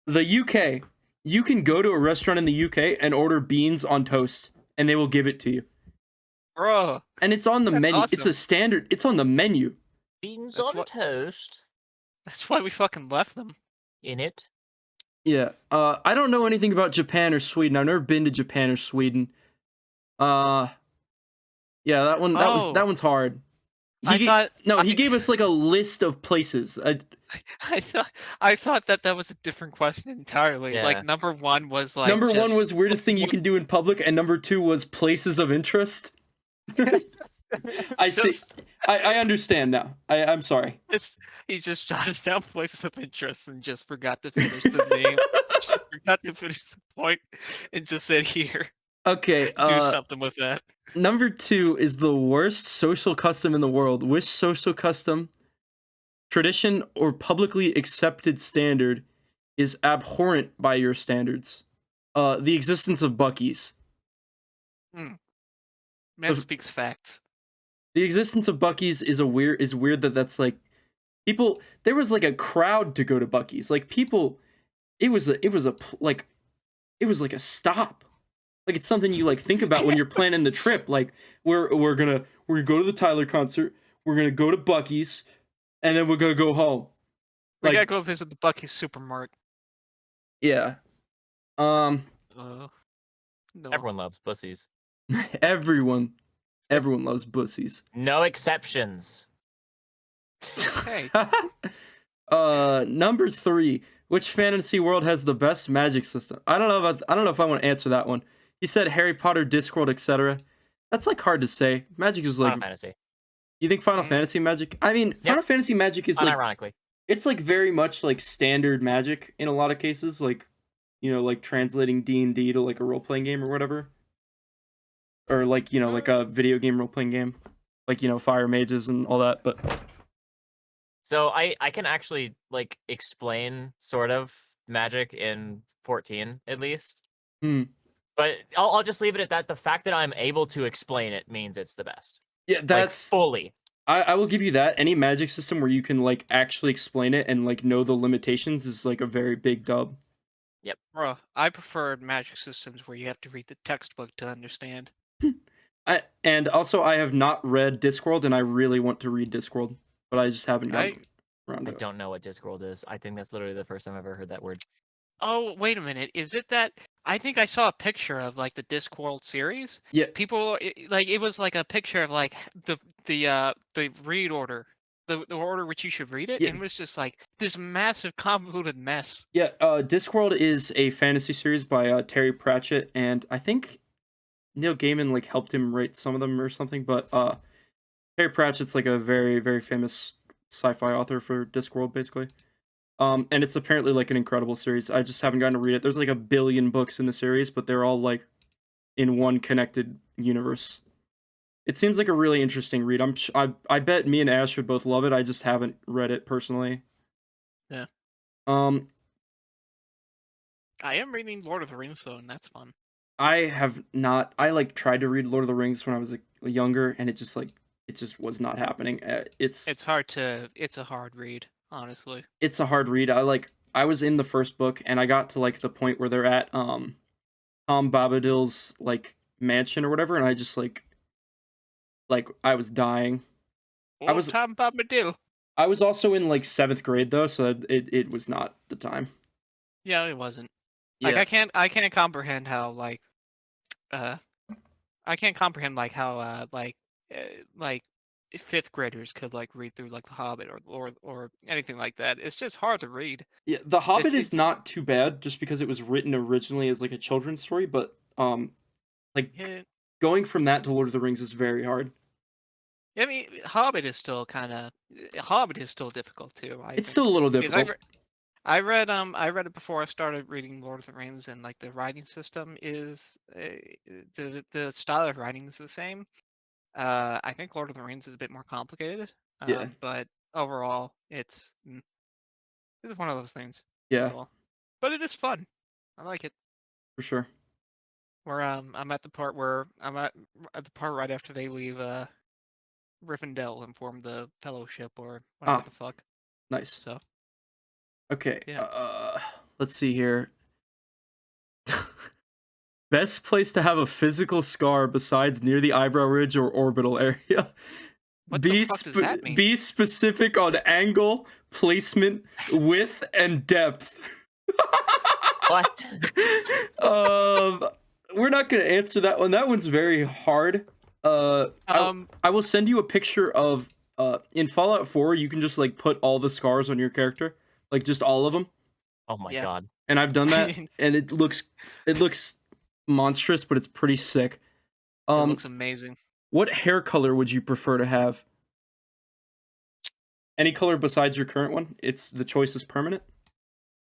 UK. You can go to a restaurant in the UK and order beans on toast, and they will give it to you. Bro. And it's on the menu. Awesome. It's a standard. It's on the menu. Beans on toast. That's why we fucking left them. In it. Yeah. I don't know anything about Japan or Sweden. I've never been to Japan or Sweden. Yeah, that one's hard. He gave us a list of places. I thought that was a different question entirely. Yeah. Number 1 was number 1 was weirdest thing you can do in public, and number 2 was places of interest. I see. I understand now. I'm sorry. He just jotted down places of interest and just forgot to finish the name. Forgot to finish the point and just said here. Okay. Do something with that. Number 2 is the worst social custom in the world. Which social custom, tradition, or publicly accepted standard is abhorrent by your standards? The existence of Buc-ee's. Man speaks facts. The existence of Buc-ee's is weird that's people. There was a crowd to go to Buc-ee's. People, it was a stop. It's something you think about when you're planning the trip. We're gonna go to the Tyler concert. We're gonna go to Buc-ee's, and then we're gonna go home. We gotta go visit the Buc-ee's supermarket. Yeah. No. Everyone loves pussies. Everyone loves pussies. No exceptions. Hey. Number 3. Which fantasy world has the best magic system? I don't know if I want to answer that one. He said Harry Potter, Discworld, etc. That's hard to say. Magic is Final Fantasy. You think Final Fantasy magic? I mean, Final Fantasy magic is unironically. It's very much standard magic in a lot of cases, translating D&D to a role-playing game or whatever. Or a video game role-playing game. Fire mages and all that, but so I can actually explain sort of magic in 14 at least. But I'll just leave it at that. The fact that I'm able to explain it means it's the best. Yeah, that's fully. I will give you that. Any magic system where you can like actually explain it and like know the limitations is like a very big dub. Bro, I prefer magic systems where you have to read the textbook to understand. And also I have not read Discworld and I really want to read Discworld, but I just haven't I gotten around I to it. don't know what Discworld is. I think that's literally the first time I've ever heard that word. Oh, wait a minute. Is it that I think I saw a picture of like the Discworld series? Yeah, People like it was like a picture of like the read order. The order which you should read it, yeah, and it was just like this massive convoluted mess. yeah. Discworld is a fantasy series by Terry Pratchett, and I think Neil Gaiman like helped him write some of them or something. But Terry Pratchett's like a very very famous sci-fi author for Discworld, basically. And it's apparently like an incredible series. I just haven't gotten to read it. There's like a billion books in the series, but they're all like in one connected universe. It seems like a really interesting read. I bet me and Ash would both love it. I just haven't read it personally. Yeah. Um, I am reading Lord of the Rings though, and that's fun. I have not. I like tried to read Lord of the Rings when I was like younger, and it just was not happening. It's hard to. It's a hard read, honestly. It's a hard read. I was in the first book, and I got to like the point where they're at Tom Bombadil's like mansion or whatever, and I just like I was dying. Oh, was- Tom Bombadil. I was also in like 7th grade though, so it was not the time. Yeah, it wasn't. Like I can't comprehend how uh I can't comprehend like fifth graders could like read through like The Hobbit or anything like that. It's just hard to read. Yeah, The Hobbit is it's not too bad just because it was written originally as like a children's story, but like yeah, going from that to Lord of the Rings is very hard. I mean Hobbit is still Hobbit is still difficult too. I It's think. still a little Because difficult. I read it before I started reading Lord of the Rings, and like the writing system is the style of writing is the same. I think Lord of the Rings is a bit more complicated. Yeah, But overall, it's one of those things. yeah, That's all. But it is fun. I like it. for sure. Where I'm at the part where I'm at the part right after they leave Rivendell and form the Fellowship or whatever Ah, the fuck. nice. So Okay. yeah. Let's see here. Best place to have a physical scar besides near the eyebrow ridge or orbital area. What the fuck does that mean? Be specific on angle, placement, width, and depth. What? We're not gonna answer that one. That one's very hard. I will send you a picture of in Fallout 4. You can just like put all the scars on your character, like just all of them. Oh my Yeah. god. And I've done that, and it looks monstrous, but it's pretty sick. It looks amazing. What hair color would you prefer to have? Any color besides your current one? It's the choice is permanent.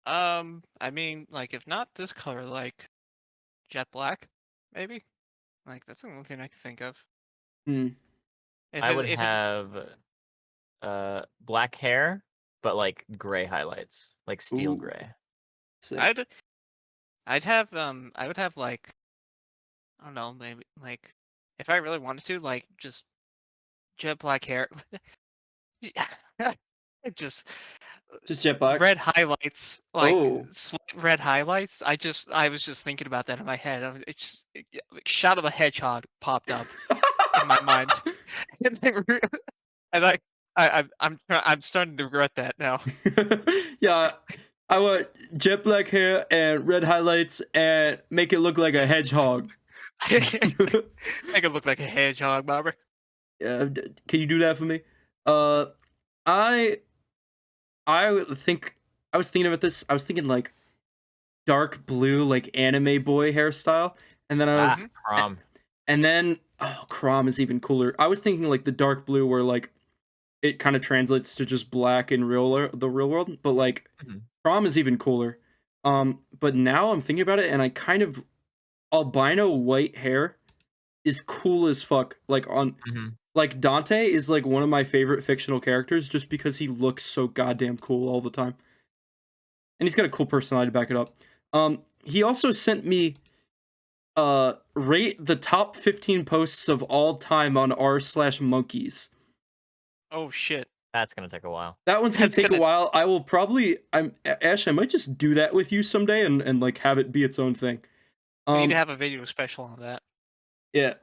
I mean, like if not this color, like jet black, maybe. Like that's the only thing I can think of. Hmm. I would have black hair, but like gray highlights, like steel Ooh. gray. Sick. I would have like I don't know, maybe like if I really wanted to, like just jet black hair. just Just jet black. red highlights, like Oh. slight red highlights. I was just thinking about that in my head. Like Shadow the Hedgehog popped up in my mind, and I'm starting to regret that now. Yeah, I want jet black hair and red highlights and make it look like a hedgehog. Make it look like a hedgehog, Bobber. Can you do that for me? I think I was thinking about this. I was thinking like dark blue, like anime boy hairstyle, and then I was, Prom. and then Crom is even cooler. I was thinking like the dark blue, where like it kind of translates to just black in the real world, but like Crom is even cooler. But now I'm thinking about it, and I kind of albino white hair is cool as fuck. Like like Dante is like one of my favorite fictional characters just because he looks so goddamn cool all the time. And he's got a cool personality to back it up. He also sent me rate the top 15 posts of all time on r/monkeys. Oh shit. That's gonna take a while. That one's gonna That's take a gonna- while. I will probably. Ash. I might just do that with you someday and like have it be its own thing. We need to have a video special on that. Yeah.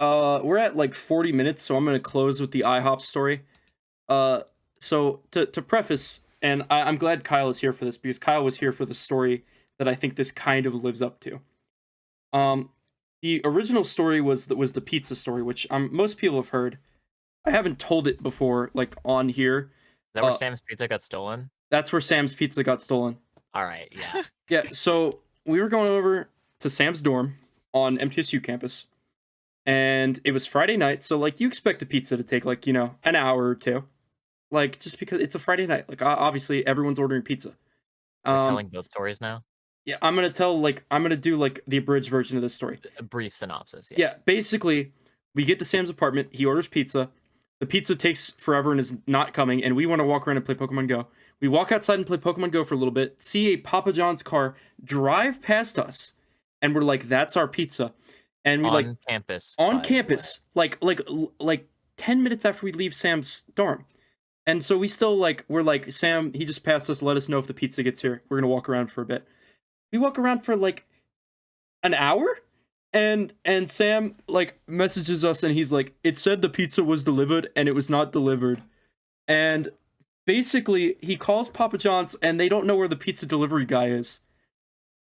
We're at like 40 minutes, so I'm gonna close with the IHOP story. So to preface, and I'm glad Kyle is here for this because Kyle was here for the story that I think this kind of lives up to. The original story was the pizza story, which most people have heard. I haven't told it before, like on here. Is that where Sam's pizza got stolen? That's where Sam's pizza got stolen. All right, yeah. Yeah, so we were going over to Sam's dorm on MTSU campus, and it was Friday night, so like you expect a pizza to take like, an hour or two. Like just because it's a Friday night, like obviously everyone's ordering pizza. We're telling both stories now. Yeah, I'm gonna do like the abridged version of this story. A brief synopsis. Yeah, basically, we get to Sam's apartment. He orders pizza. The pizza takes forever and is not coming, and we want to walk around and play Pokemon Go. We walk outside and play Pokemon Go for a little bit, see a Papa John's car drive past us, and we're like, "That's our pizza." And we on campus. on by the campus, like 10 minutes after we leave Sam's dorm. And so we still we're like, "Sam, he just passed us. Let us know if the pizza gets here. We're gonna walk around for a bit." We walk around for like an hour. And Sam messages us and he's like, "It said the pizza was delivered and it was not delivered." And basically he calls Papa John's and they don't know where the pizza delivery guy is.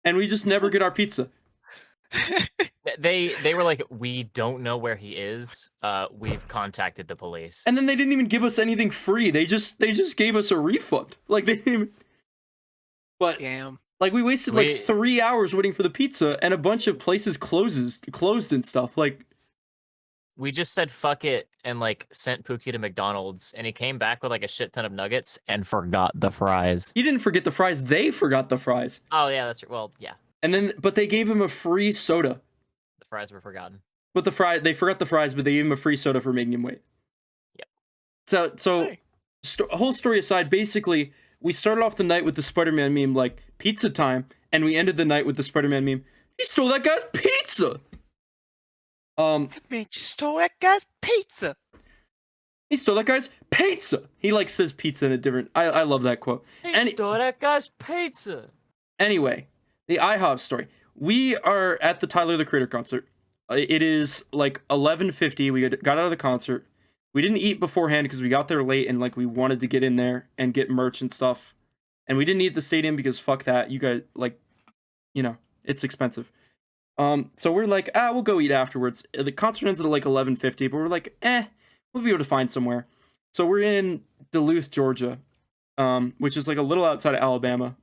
And we just never get our pizza. They were like, "We don't know where he is. We've contacted the police." And then they didn't even give us anything free. They just gave us a refund. Like they didn't even... But Damn. like we wasted like 3 hours waiting for the pizza and a bunch of places closed and stuff. Like we just said fuck it and like sent Pookie to McDonald's and he came back with like a shit ton of nuggets and forgot the fries. he didn't forget the fries. They forgot the fries. Oh yeah, that's well, yeah. And then but they gave him a free soda. The fries were forgotten. But they forgot the fries, but they gave him a free soda for making him wait. Yep. So Hey. Whole story aside, basically, we started off the night with the Spider-Man meme, like, pizza time, and we ended the night with the Spider-Man meme, he stole that guy's pizza! Man, you stole that guy's pizza. He stole that guy's pizza! He, says pizza in a different... I love that quote. He stole that guy's pizza! Anyway, the IHOP story. We are at the Tyler, the Creator concert. It is, 11:50. We got out of the concert. We didn't eat beforehand because we got there late and we wanted to get in there and get merch and stuff. And we didn't eat at the stadium because fuck that. You guys it's expensive. So we're like, we'll go eat afterwards. The concert ends at 11:50, but we're like, we'll be able to find somewhere. So we're in Duluth, Georgia, which is a little outside of Atlanta.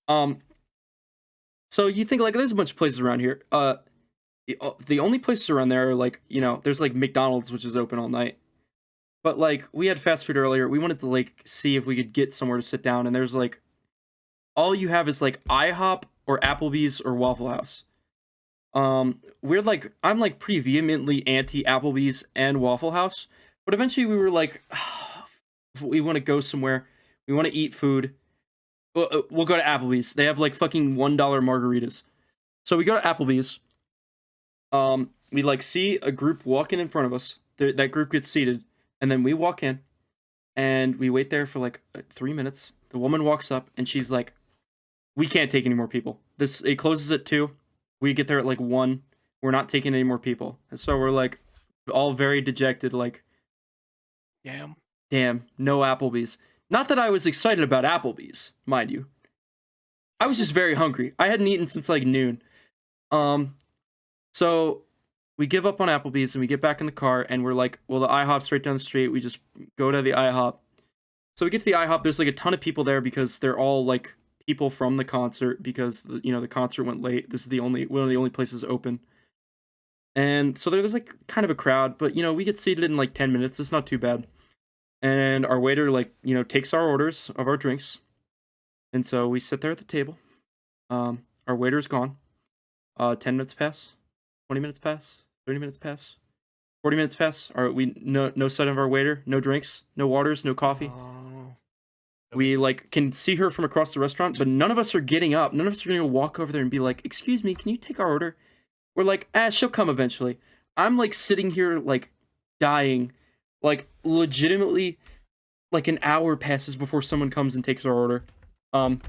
Mhm. So you think there's a bunch of places around here. The only places around there are there's McDonald's, which is open all night. But we had fast food earlier. We wanted to see if we could get somewhere to sit down, and there's all you have is IHOP or Applebee's or Waffle House. I'm pretty vehemently anti Applebee's and Waffle House, but eventually we were we want to go somewhere. We want to eat food. We'll go to Applebee's. They have fucking $1 margaritas. So we go to Applebee's. We see a group walking in front of us. That group gets seated, and then we walk in, and we wait there for 3 minutes. The woman walks up, and she's like, "We can't take any more people. It closes at 2. We get there at 1. We're not taking any more people." And so we're all very dejected, damn, no Applebee's. Not that I was excited about Applebee's, mind you. I was just very hungry. I hadn't eaten since noon. So we give up on Applebee's and we get back in the car and we're well, the IHOP's right down the street. We just go to the IHOP. So we get to the IHOP. There's a ton of people there because they're all people from the concert because the concert went late. This is one of the only places open. And so there's kind of a crowd, but we get seated in 10 minutes. It's not too bad. And our waiter takes our orders of our drinks. And so we sit there at the table. Our waiter's gone. 10 minutes pass. 20 minutes pass. 30 minutes pass. 40 minutes pass. No sight of our waiter, no drinks, no waters, no coffee. Oh. We can see her from across the restaurant, but none of us are getting up. None of us are gonna walk over there and be like, "Excuse me, can you take our order?" We're she'll come eventually. I'm sitting here dying. Like, legitimately, like an hour passes before someone comes and takes our order. I'm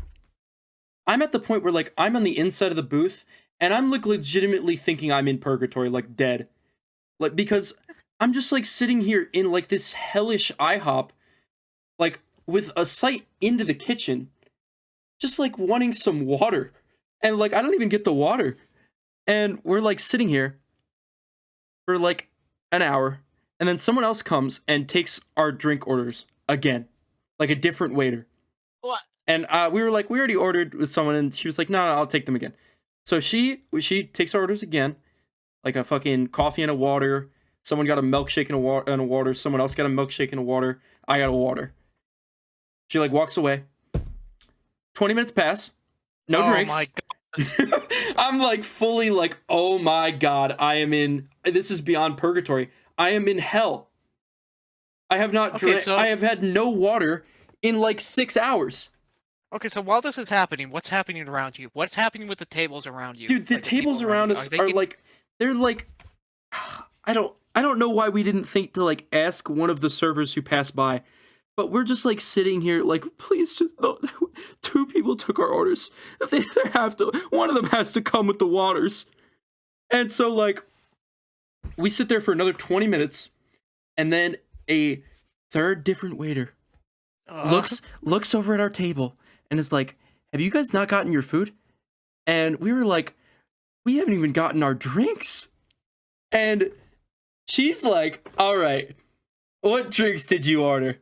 at the point where, like, I'm on the inside of the booth, and I'm, like, legitimately thinking I'm in purgatory, like, dead. Like, because I'm just, like, sitting here in, like, this hellish IHOP, like, with a sight into the kitchen, just, like, wanting some water. And, like, I don't even get the water. And we're, like, sitting here for, like, an hour, and then someone else comes and takes our drink orders again. Like, a different waiter. What? And we were like, we already ordered with someone, and she was like, no, I'll take them again. So she takes our orders again, like a fucking coffee and a water. Someone got a milkshake and a water. Someone else got a milkshake and a water. I got a water. She, like, walks away. 20 minutes pass. No drinks. My God. I'm, like, fully like, oh my God, this is beyond purgatory. I am in hell. I have not I have had no water in, like, 6 hours. Okay, so while this is happening, what's happening around you? What's happening with the tables around you? Dude, the tables around us are like, they're like, I don't know why we didn't think to, like, ask one of the servers who passed by, but we're just, like, sitting here like, please, just, no, 2 people took our orders. One of them has to come with the waters. And so, like, we sit there for another 20 minutes, and then a third different waiter looks over at our table and is like, have you guys not gotten your food? And we were like, we haven't even gotten our drinks. And she's like, all right, what drinks did you order?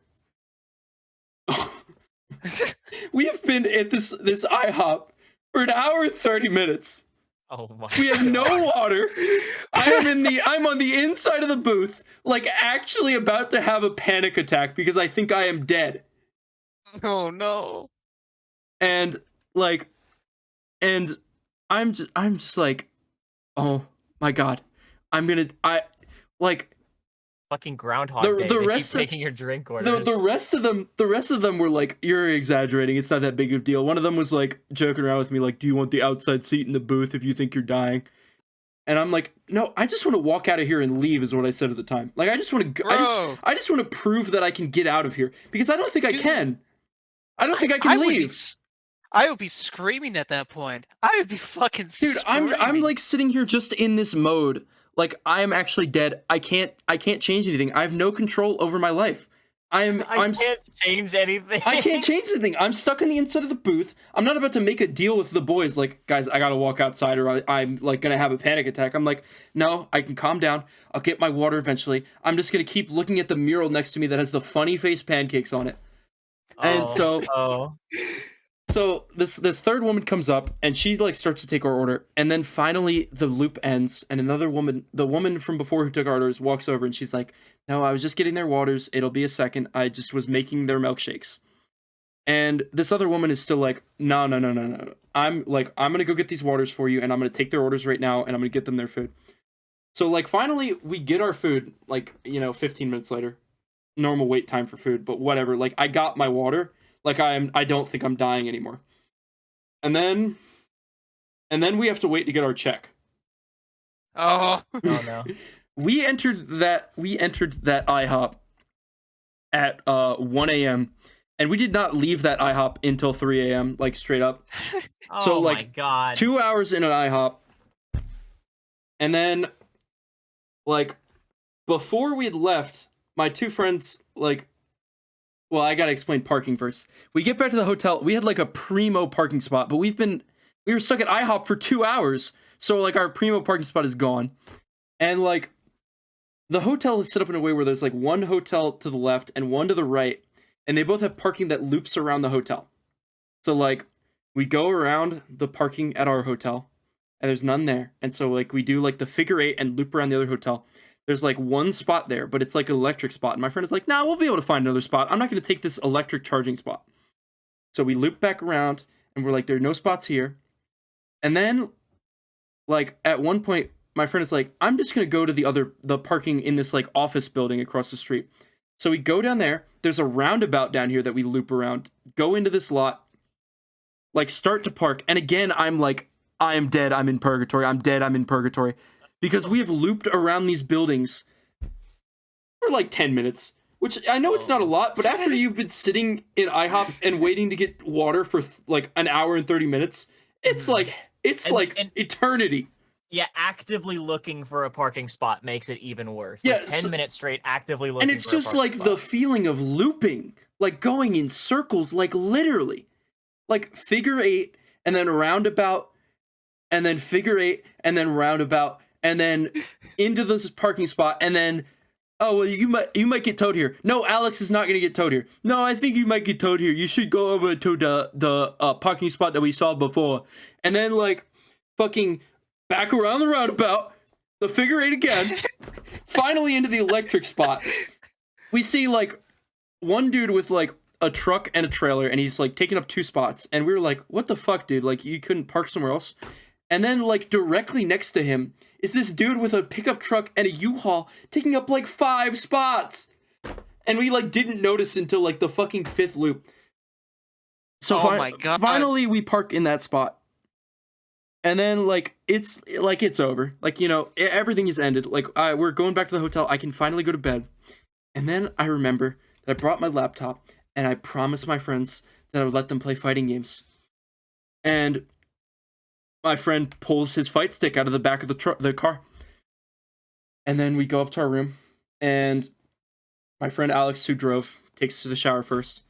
We have been at this IHOP for an hour and 30 minutes. Oh my We have no water. I'm on the inside of the booth, like, actually about to have a panic attack because I think I am dead. Oh no. And I'm just like, oh my God. fucking Groundhog Day. The They rest keep of taking your drink orders. the rest of them were like, you're exaggerating. It's not that big of a deal. One of them was like joking around with me, like, do you want the outside seat in the booth if you think you're dying? And I'm like, no, I just want to walk out of here and leave, is what I said at the time. Like, I just want to, I just want to prove that I can get out of here because I don't think I can. I don't think I can leave. I would be screaming at that point. I would be fucking Dude, screaming. I'm like sitting here just in this mode. Like, I am actually dead. I can't change anything. I have no control over my life. I can't change anything. I can't change anything. I'm stuck in the inside of the booth. I'm not about to make a deal with the boys. Like, guys, I gotta walk outside or I'm like gonna have a panic attack. I'm like, no, I can calm down. I'll get my water eventually. I'm just gonna keep looking at the mural next to me that has the funny face pancakes on it. And so this third woman comes up and she like starts to take our order, and then finally the loop ends and another woman, the woman from before who took our orders, walks over and she's like, no, I was just getting their waters, it'll be a second, I just was making their milkshakes. And this other woman is still like, no, I'm gonna go get these waters for you and I'm gonna take their orders right now and I'm gonna get them their food. So like finally we get our food, like, 15 minutes later, normal wait time for food, but whatever, like I got my water. Like, I don't think I'm dying anymore. And then we have to wait to get our check. Oh. Oh no. We entered that IHOP at 1 a.m. and we did not leave that IHOP until 3 a.m. like straight up. Oh so like my God. 2 hours in an IHOP. And then like before we had left, my two friends like, well, I gotta explain parking first. We get back to the hotel. We had like a primo parking spot, but we were stuck at IHOP for 2 hours. So like our primo parking spot is gone. And like the hotel is set up in a way where there's like one hotel to the left and one to the right. And they both have parking that loops around the hotel. So like we go around the parking at our hotel and there's none there. And so like we do like the figure 8 and loop around the other hotel. There's like one spot there, but it's like an electric spot. And my friend is like, nah, we'll be able to find another spot. I'm not going to take this electric charging spot. So we loop back around and we're like, there are no spots here. And then like at one point, my friend is like, I'm just going to go to the parking in this like office building across the street. So we go down there. There's a roundabout down here that we loop around, go into this lot, like start to park. And again, I'm like, I am dead. I'm in purgatory. I'm dead. I'm in purgatory. Because we have looped around these buildings for like 10 minutes, which I know it's not a lot, but after you've been sitting in IHOP and waiting to get water for like an hour and 30 minutes, it's like eternity. Yeah, actively looking for a parking spot makes it even worse. Yeah, Like 10 minutes straight actively looking for a parking spot. And it's just like the feeling of looping, like going in circles, like literally. Like figure 8 and then roundabout and then figure 8 and then roundabout and then into this parking spot and then oh well you might get towed here. No, Alex is not going to get towed here. No, I think you might get towed here. You should go over to the parking spot that we saw before. And then like fucking back around the roundabout, the figure 8 again, finally into the electric spot. We see like one dude with like a truck and a trailer, and he's like taking up 2 spots, and we were like, what the fuck, dude? Like you couldn't park somewhere else? And then like directly next to him is this dude with a pickup truck and a U-Haul taking up like 5 spots. And we like didn't notice until like the fucking 5th loop. So my God. Finally we park in that spot. And then like it's over. Like, you know, everything is ended. Like we're going back to the hotel. I can finally go to bed. And then I remember that I brought my laptop and I promised my friends that I would let them play fighting games. And my friend pulls his fight stick out of the back of the car. And then we go up to our room, and my friend Alex, who drove, takes to the shower first.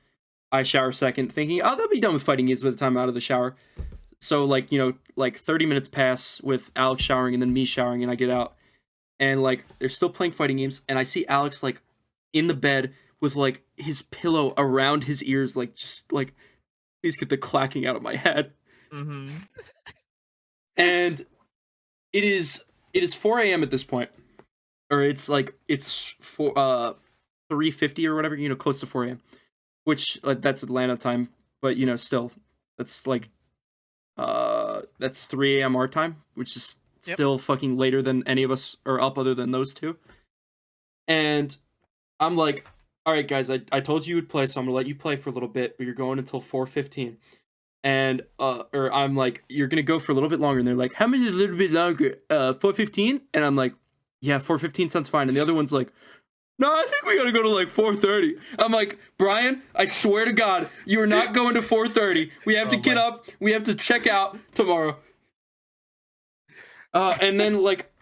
I shower second, thinking, oh, they'll be done with fighting games by the time I'm out of the shower. So, like, you know, like 30 minutes pass with Alex showering and then me showering, and I get out. And, like, they're still playing fighting games, and I see Alex, like, in the bed with like his pillow around his ears, like just like, please get the clacking out of my head. Mm-hmm. And it is 4 a.m. at this point, or it's 3:50 or whatever, you know, close to 4 a.m. Which that's Atlanta time, but you know, still that's like that's 3 a.m. our time, which is still fucking later than any of us are up other than those two. And I'm like, all right, guys, I told you would play, so I'm gonna let you play for a little bit, but you're going until 4:15. And or I'm like, you're gonna go for a little bit longer, and they're like, how many is a little bit longer? 4:15? And I'm like, yeah, 4:15 sounds fine. And the other one's like, no, I think we gotta go to like 4:30. I'm like, Brian, I swear to God, you are not going to 4:30. We have to get up. We have to check out tomorrow. And then like,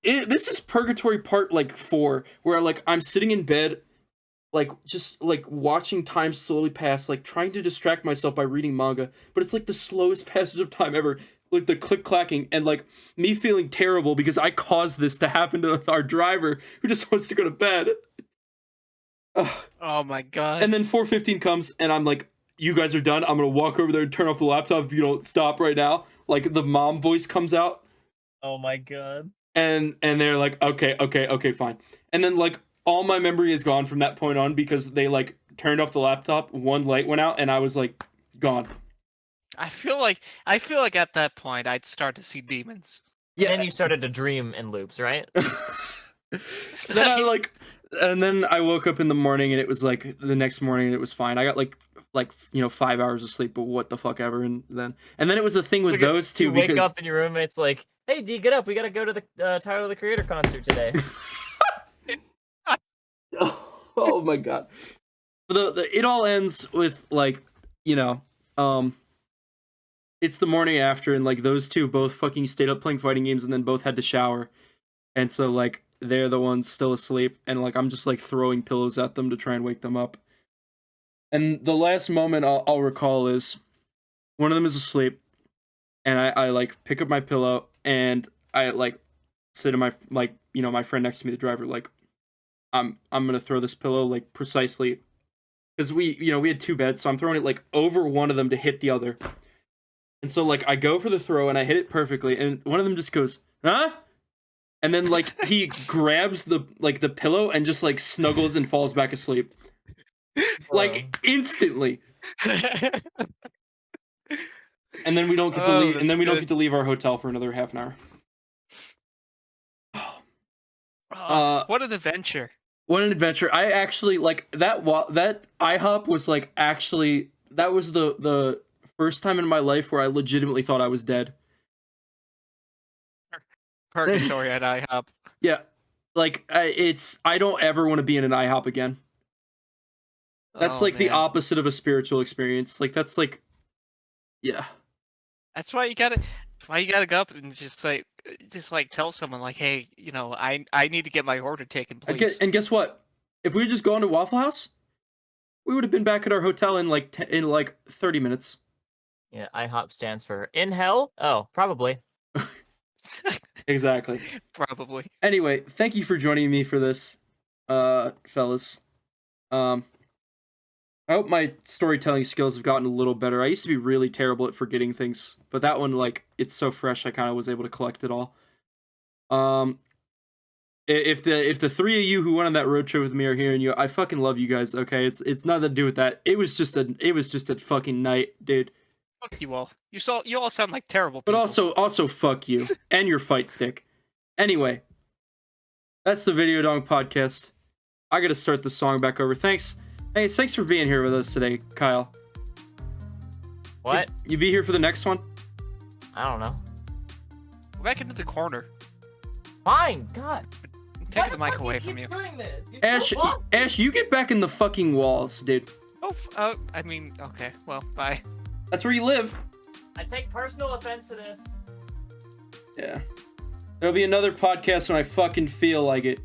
this is purgatory part like 4, where like I'm sitting in bed, like just like watching time slowly pass, like trying to distract myself by reading manga, but it's like the slowest passage of time ever. Like the click clacking, and like me feeling terrible because I caused this to happen to our driver who just wants to go to bed. Ugh. Oh my God. And then 4:15 comes, and I'm like, you guys are done. I'm gonna walk over there and turn off the laptop if you don't stop right now. Like the mom voice comes out. Oh my God. And they're like, okay, fine. And then like all my memory is gone from that point on because they like turned off the laptop, one light went out, and I was like gone. I feel like at that point I'd start to see demons. Yeah. And then you started to dream in loops, right? And then I woke up in the morning, and it was like the next morning, and it was fine. I got like 5 hours of sleep, but what the fuck ever. And then it was a thing with those two. You wake up and your roommate's like, "Hey, D, get up. We gotta go to the Tyler the Creator concert today." Oh my God. It all ends with like, you know, it's the morning after, and like those two both fucking stayed up playing fighting games and then both had to shower. And so like they're the ones still asleep, and like I'm just like throwing pillows at them to try and wake them up. And the last moment I'll recall is one of them is asleep, and I like pick up my pillow, and I like say to my my friend next to me, the driver, like, I'm gonna throw this pillow like precisely, because we had 2 beds, so I'm throwing it like over one of them to hit the other. And so like I go for the throw and I hit it perfectly, and one of them just goes, huh? And then like he grabs the pillow and just like snuggles and falls back asleep. Like instantly. And then we don't get to leave, and then we don't get to leave our hotel for another half an hour. What an adventure. What an adventure. I actually like that IHOP was like, actually, that was the first time in my life where I legitimately thought I was dead. Purgatory at IHOP. Yeah. Like, I don't ever want to be in an IHOP again. That's Oh, like the man. opposite of a spiritual experience. Like, that's like, yeah. That's why you gotta go up and just like tell someone like, hey, I need to get my order taken, please. And guess what? If we had just gone to Waffle House, we would have been back at our hotel in like 30 minutes. Yeah, IHOP stands for in hell? Oh, probably. Exactly. Probably. Anyway, thank you for joining me for this, fellas. I hope my storytelling skills have gotten a little better. I used to be really terrible at forgetting things, but that one, like, it's so fresh, I kind of was able to collect it all. If the three of you who went on that road trip with me are hearing you, I fucking love you guys. Okay, it's nothing to do with that. It was just a fucking night, dude. Fuck you all. You all sound like terrible But people. also fuck you and your fight stick. Anyway, that's the Video Dong podcast. I gotta start the song back over. Thanks for being here with us today, Kyle. What? You be here for the next one? I don't know. Go back into the corner. Fine, God. I'm taking the mic away from you. Ash, you get back in the fucking walls, dude. I mean, okay. Well, bye. That's where you live. I take personal offense to this. Yeah. There'll be another podcast when I fucking feel like it.